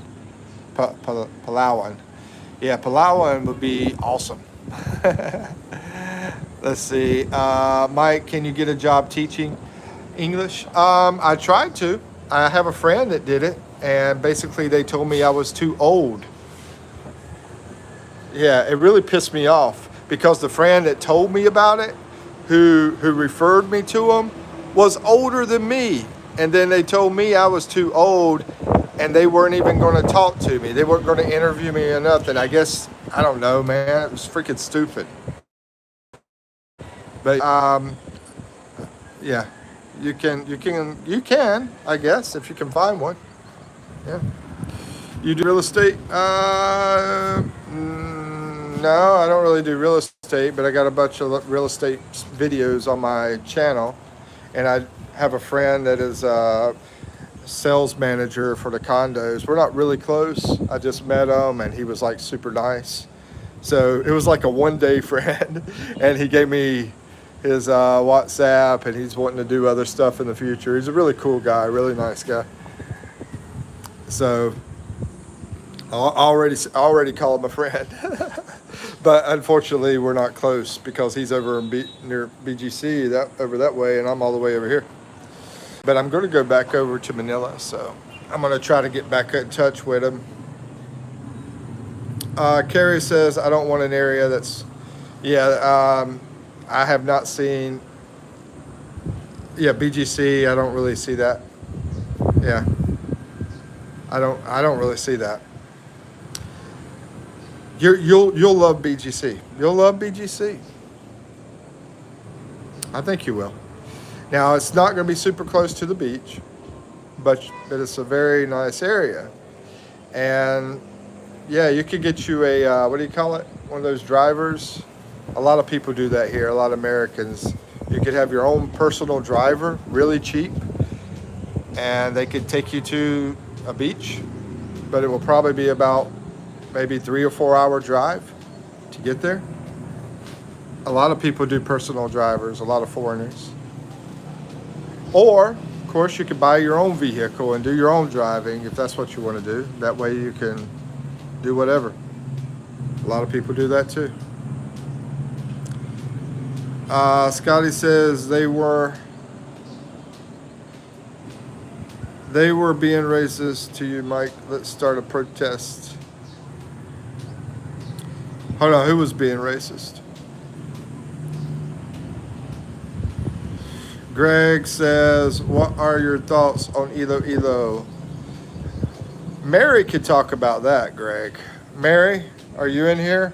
Palawan. Yeah, Palawan would be awesome. Let's see. Mike, can you get a job teaching English? I tried to. I have a friend that did it, and basically they told me I was too old. Yeah, it really pissed me off because the friend that told me about it, who referred me to him, was older than me. And then they told me I was too old, and they weren't even going to talk to me. They weren't going to interview me or nothing. I guess, I don't know, man. It was freaking stupid. But yeah, you can, I guess, if you can find one. Yeah. You do real estate? No, I don't really do real estate, but I got a bunch of real estate videos on my channel, and I have a friend that is a sales manager for the condos. We're not really close. I just met him, and he was like super nice. So it was like a one-day friend, and he gave me his WhatsApp, and he's wanting to do other stuff in the future. He's a really cool guy, really nice guy. So I already called him a friend. But unfortunately, we're not close because he's over near BGC over that way, and I'm all the way over here. But I'm going to go back over to Manila, so I'm going to try to get back in touch with him. Carrie says, I don't want an area that's, yeah, I have not seen, yeah, BGC, I don't really see that. Yeah, I don't really see that. You'll love BGC. You'll love BGC. I think you will. Now, it's not going to be super close to the beach, but it's a very nice area. And yeah, you could get you a, what do you call it? One of those drivers. A lot of people do that here, a lot of Americans. You could have your own personal driver, really cheap, and they could take you to a beach, but it will probably be about maybe 3 or 4 hour drive to get there. A lot of people do personal drivers, a lot of foreigners. Or, of course, you could buy your own vehicle and do your own driving if that's what you want to do. That way you can do whatever. A lot of people do that too. Scotty says they were being racist to you, Mike. Let's start a protest. Hold on, who was being racist? Greg says, what are your thoughts on Iloilo? Mary could talk about that, Greg. Mary, are you in here?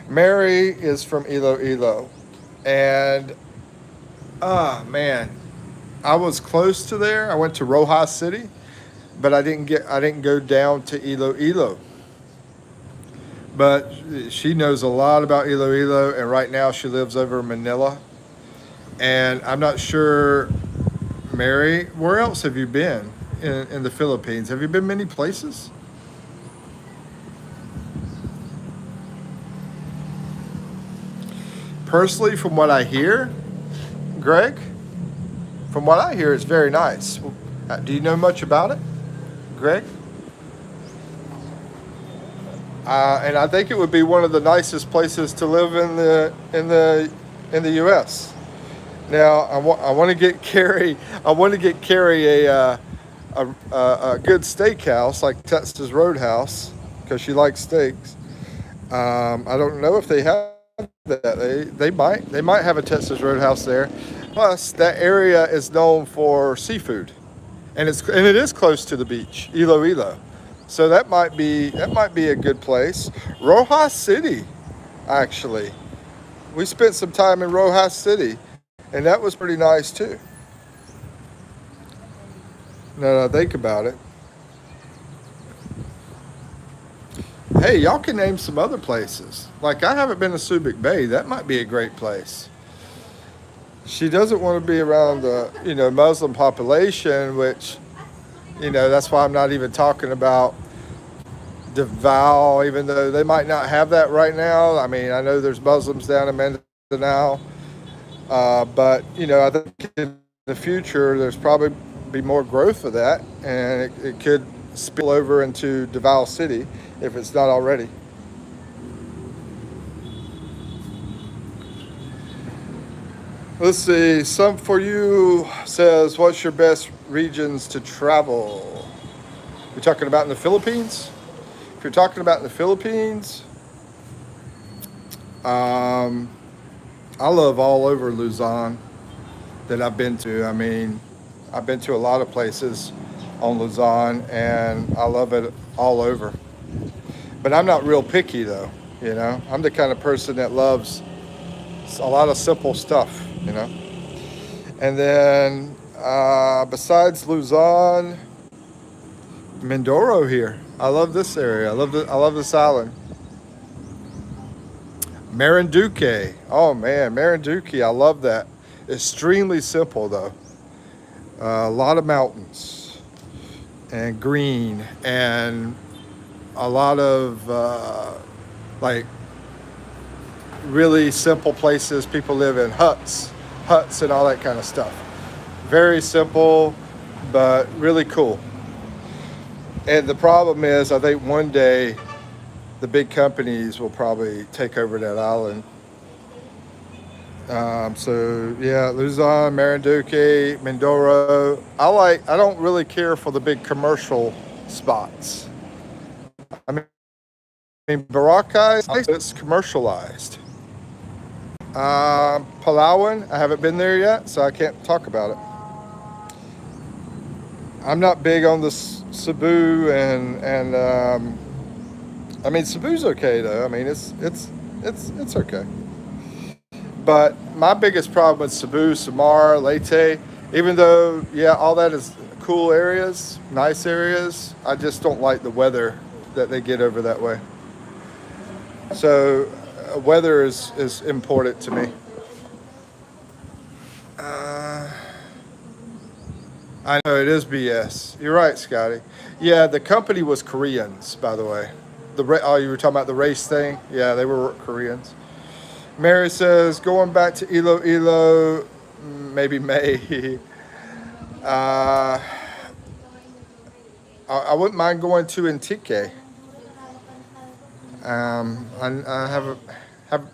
Mary is from Iloilo. And, man, I was close to there. I went to Rojas City, but I didn't go down to Iloilo. But she knows a lot about Iloilo, and right now she lives over in Manila. And I'm not sure, Mary, where else have you been in the Philippines? Have you been many places? Personally, from what I hear, Greg, from what I hear, it's very nice. Do you know much about it, Greg? And I think it would be one of the nicest places to live in the U.S. Now I want to get Carrie. I want to get Carrie a good steakhouse like Texas Roadhouse because she likes steaks. I don't know if they have that. They might have a Texas Roadhouse there. Plus, that area is known for seafood, and it is close to the beach, Iloilo. So that might be a good place. Rojas City, actually, we spent some time in Rojas City. And that was pretty nice too. Now that I think about it. Hey, y'all can name some other places. Like I haven't been to Subic Bay. That might be a great place. She doesn't want to be around the, Muslim population, which, that's why I'm not even talking about Davao, even though they might not have that right now. I mean, I know there's Muslims down in Mindanao. But, I think in the future, there's probably be more growth of that, and it could spill over into Davao City if it's not already. Let's see. Some for you says, what's your best regions to travel? You're talking about in the Philippines? If you're talking about in the Philippines, I love all over Luzon that I've been to. I mean, I've been to a lot of places on Luzon, and I love it all over. But I'm not real picky, though, I'm the kind of person that loves a lot of simple stuff, And then, besides Luzon, Mindoro here. I love this area. I love this island. Marinduque. Oh man, Marinduque. I love that. Extremely simple though. A lot of mountains and green and a lot of like really simple places. People live in huts and all that kind of stuff. Very simple, but really cool. And the problem is, I think one day the big companies will probably take over that island. So yeah, Luzon, Marinduque, Mindoro. I don't really care for the big commercial spots. I mean, Boracay is nice, but it's commercialized. Palawan, I haven't been there yet, so I can't talk about it. I'm not big on the Cebu and I mean Cebu's okay though. I mean it's okay. But my biggest problem with Cebu, Samar, Leyte, even though yeah all that is cool areas, nice areas, I just don't like the weather that they get over that way. So weather is important to me. Uh, I know it is BS. You're right, Scotty. Yeah, the company was Koreans, by the way. Oh, you were talking about the race thing. Yeah, they were Koreans. Mary says going back to Iloilo, maybe May. uh, I wouldn't mind going to Antique. I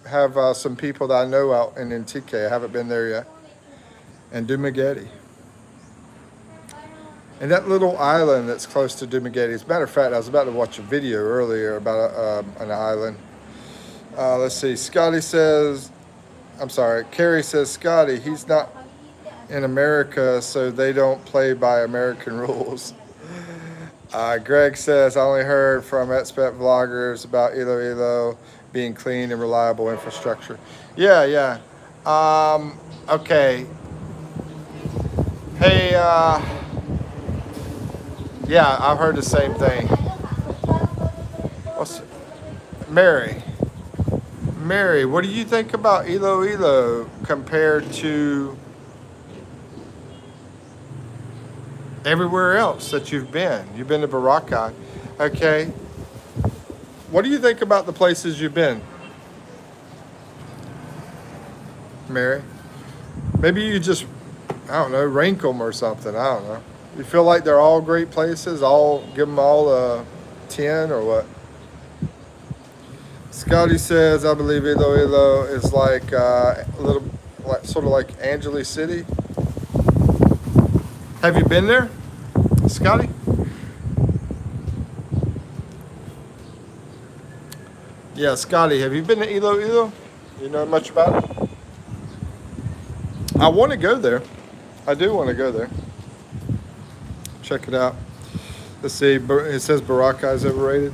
have some people that I know out in Antique. I haven't been there yet. And Dumaguete. And that little island that's close to Dumaguete. As a matter of fact, I was about to watch a video earlier about an island. Let's see. Scotty says, I'm sorry, Carrie says, Scotty, he's not in America, so they don't play by American rules. Greg says, I only heard from expat vloggers about Iloilo being clean and reliable infrastructure. Yeah, yeah. Okay. Hey, yeah, I've heard the same thing. What's Mary? Mary, what do you think about Iloilo compared to everywhere else that you've been? You've been to Boracay. Okay. What do you think about the places you've been, Mary? Maybe you just, I don't know, rank them or something. I don't know. You feel like they're all great places? All give them all a 10 or what? Scotty says, I believe Iloilo is like a little, like sort of like Angeles City. Have you been there, Scotty? Yeah, Scotty, have you been to Iloilo? You know much about it? I want to go there. I do want to go there. Check it out. Let's see. It says Boracay is overrated.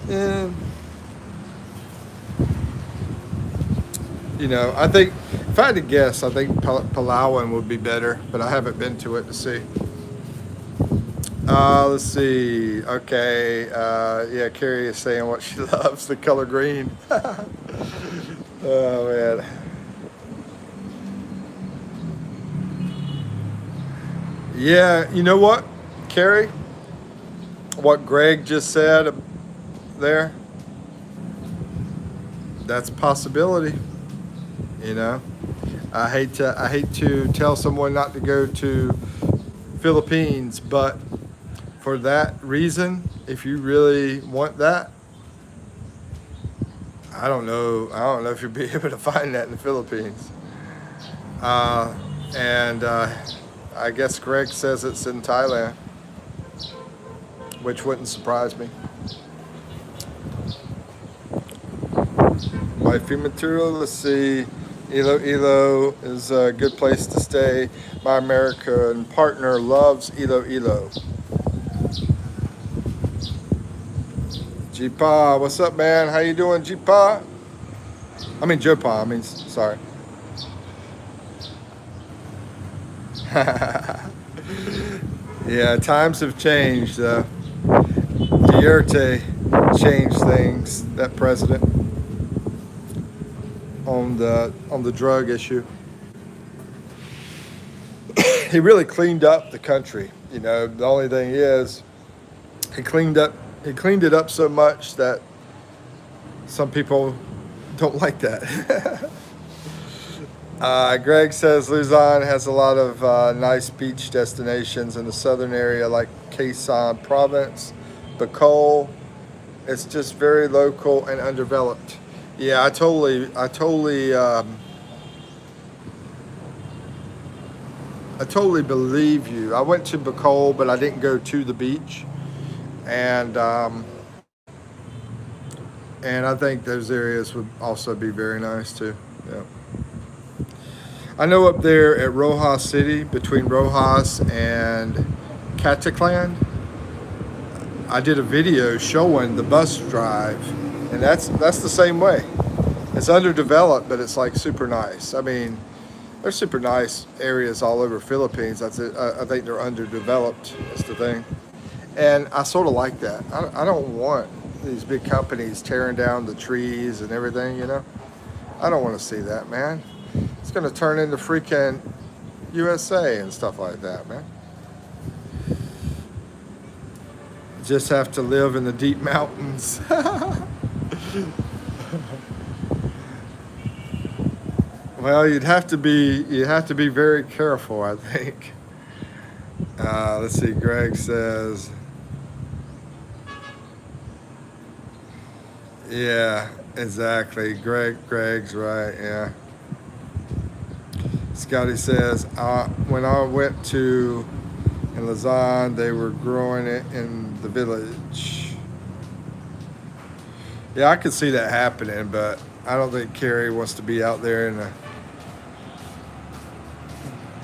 And you know, I think if I had to guess, I think Palawan would be better, but I haven't been to it to see. Let's see. Okay. Yeah, Carrie is saying what she loves, the color green. Oh, man. Yeah, you know what, Carrie? What Greg just said there, that's a possibility. You know, I hate to tell someone not to go to Philippines, but for that reason, if you really want that, I don't know if you'll be able to find that in the Philippines. And I guess Greg says it's in Thailand, which wouldn't surprise me. Wifey material, let's see. Iloilo is a good place to stay. My American partner loves Iloilo. Jipa, what's up, man? How you doing, Jipa? I mean Jopa. I mean, sorry. Yeah, times have changed. Duterte changed things. That president on the drug issue. He really cleaned up the country. You know, the only thing is, he cleaned it up so much that some people don't like that. Greg says Luzon has a lot of nice beach destinations in the southern area like Quezon Province, Bacol. It's just very local and undeveloped. Yeah, I totally believe you. I went to Bacol, but I didn't go to the beach, and and I think those areas would also be very nice too. Yeah. I know up there at Rojas City, between Rojas and Cataclan, I did a video showing the bus drive, and that's the same way. It's underdeveloped, but it's like super nice. I mean, there's super nice areas all over Philippines. That's it. I think they're underdeveloped. That's the thing, and I sort of like that. I don't want these big companies tearing down the trees and everything. You know, I don't want to see that, man. It's going to turn into freaking USA and stuff like that, man. Just have to live in the deep mountains. Well, you'd have to be very careful, I think. Let's see. Greg says, yeah, exactly. Greg's right. Yeah. Scotty says, when I went to in Lausanne, they were growing it in the village. Yeah, I could see that happening, but I don't think Carrie wants to be out there in the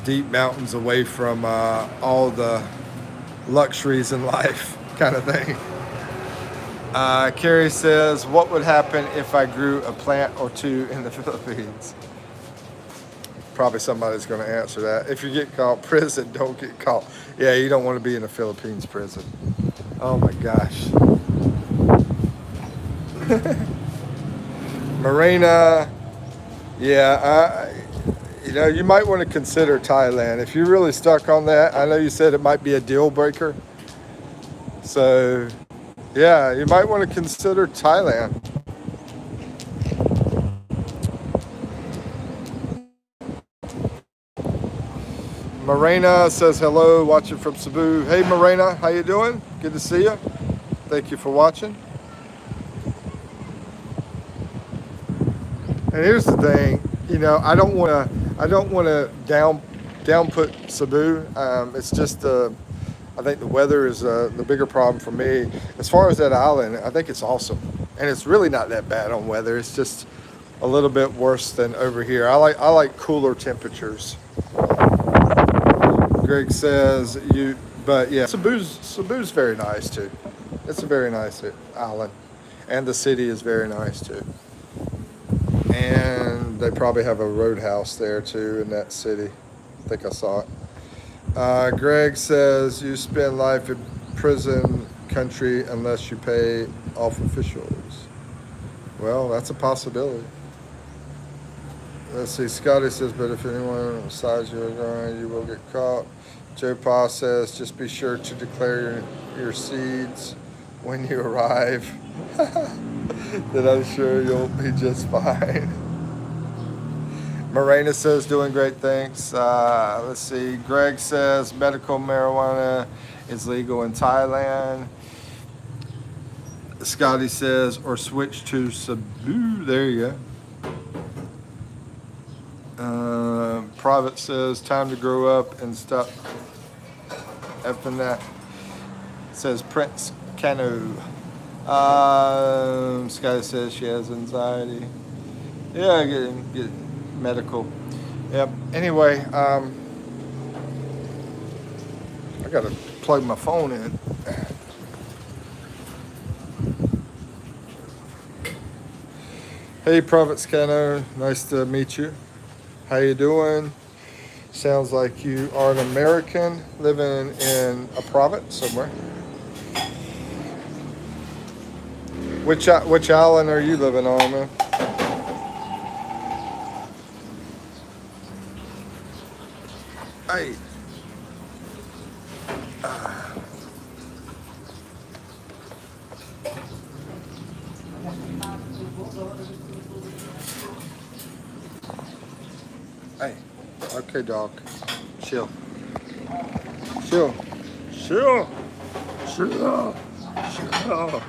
deep mountains away from all the luxuries in life kind of thing. Carrie says, what would happen if I grew a plant or two in the Philippines? Probably somebody's going to answer that. If you get caught, prison, don't get caught. Yeah, you don't want to be in a Philippines prison. Oh my gosh. Marina, yeah, you might want to consider Thailand. If you're really stuck on that, I know you said it might be a deal breaker. So, yeah, you might want to consider Thailand. Morena says hello, watching from Cebu. Hey Morena, how you doing? Good to see you. Thank you for watching. And here's the thing, I don't want to down put Cebu. It's just I think the weather is the bigger problem for me. As far as that island, I think it's awesome, and it's really not that bad on weather. It's just a little bit worse than over here. I like cooler temperatures. Greg says but yeah, Cebu's very nice too. It's a very nice island, and the city is very nice too. And they probably have a roadhouse there too in that city. I think I saw it. Greg says you spend life in prison country unless you pay off officials. Well, that's a possibility. Let's see. Scotty says, but if anyone besides you are going, you will get caught. Joe Pa says, just be sure to declare your seeds when you arrive. Then I'm sure you'll be just fine. Morena says, doing great, thanks. Let's see. Greg says, medical marijuana is legal in Thailand. Scotty says, or switch to Cebu. There you go. Private says, time to grow up and stop effing that. Says Prince Cano. Scotty says she has anxiety. Yeah, get medical. Yep. Anyway, I gotta plug my phone in. Hey, Province Cano. Nice to meet you. How you doing? Sounds like you are an American living in a province somewhere. Which island are you living on, man? Hey. Hey. Okay, dog. Chill. Chill. Chill. Chill. Chill.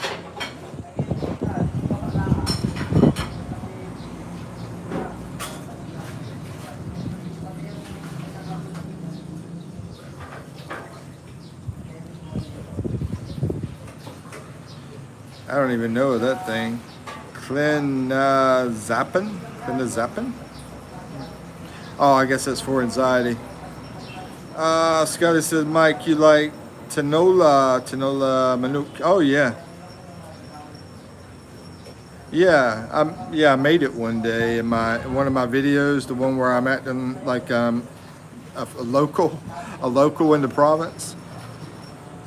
I don't even know that thing. Clinazepam? Clinazepam? Oh, I guess that's for anxiety. Scotty says, Mike, you like Tinola Manuk? Oh yeah, yeah. I made it one day in one of my videos, the one where I'm acting like a local, a local in the province.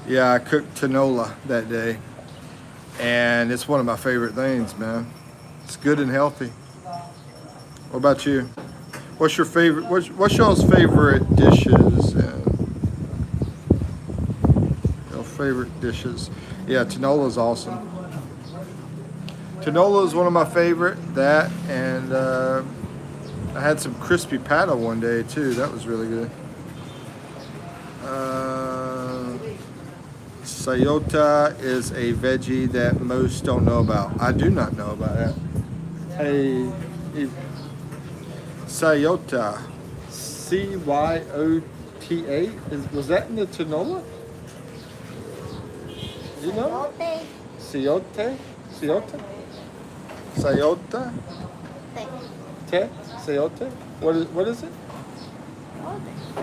Yeah, I cooked tinola that day, and it's one of my favorite things, man. It's good and healthy. What about you? What's your favorite? What's y'all's favorite dishes? Your favorite dishes? Yeah, tinola is awesome. Tinola is one of my favorite. That and I had some crispy pata one day too. That was really good. Sayota is a veggie that most don't know about. I do not know about that. Hey, Sayota, Cyota. Was that in the tinola? You know? Sayota? Sayota? Sayota? Te? Sayota? What is it?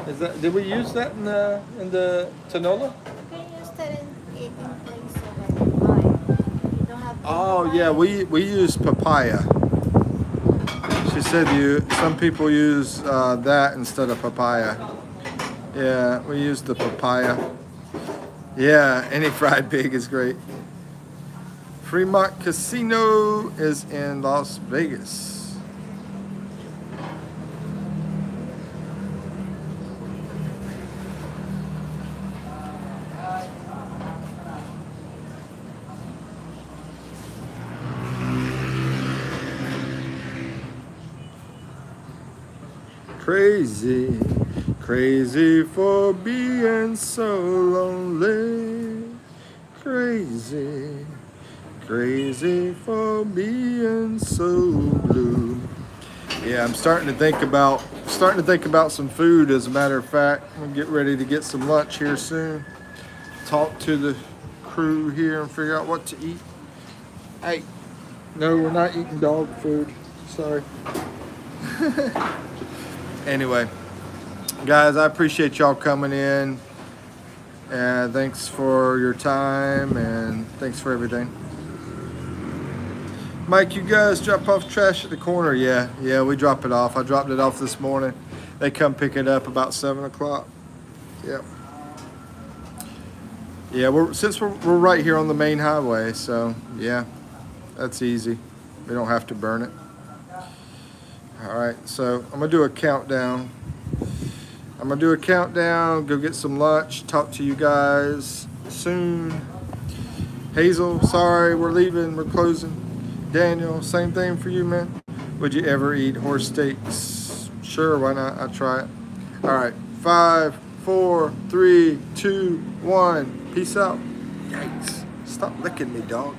Is that, did we use that in the tinola? You can use that in eating things so that you buy. You don't have to Oh yeah, we use papaya. She said some people use that instead of papaya. Yeah, we use the papaya. Yeah, any fried pig is great. Fremont Casino is in Las Vegas. Crazy, crazy for being so lonely. Crazy, crazy for being so blue. Yeah, I'm starting to think about some food. As a matter of fact, I'm gonna get ready to get some lunch here soon. Talk to the crew here and figure out what to eat. Hey, no, we're not eating dog food. Sorry. Anyway, guys, I appreciate y'all coming in, and thanks for your time, and thanks for everything. Mike, you guys drop off trash at the corner? Yeah, we drop it off. I dropped it off this morning. They come pick it up about 7 o'clock. Yep. Yeah, we're right here on the main highway, so yeah, that's easy. We don't have to burn it. All right, so I'm gonna do a countdown. Go get some lunch, talk to you guys soon. Hazel, sorry, we're leaving, we're closing. Daniel, same thing for you, man. Would you ever eat horse steaks? Sure, why not? I'll try it. All right, 5, 4, 3, 2, 1. Peace out. Yikes. Stop licking me, dog.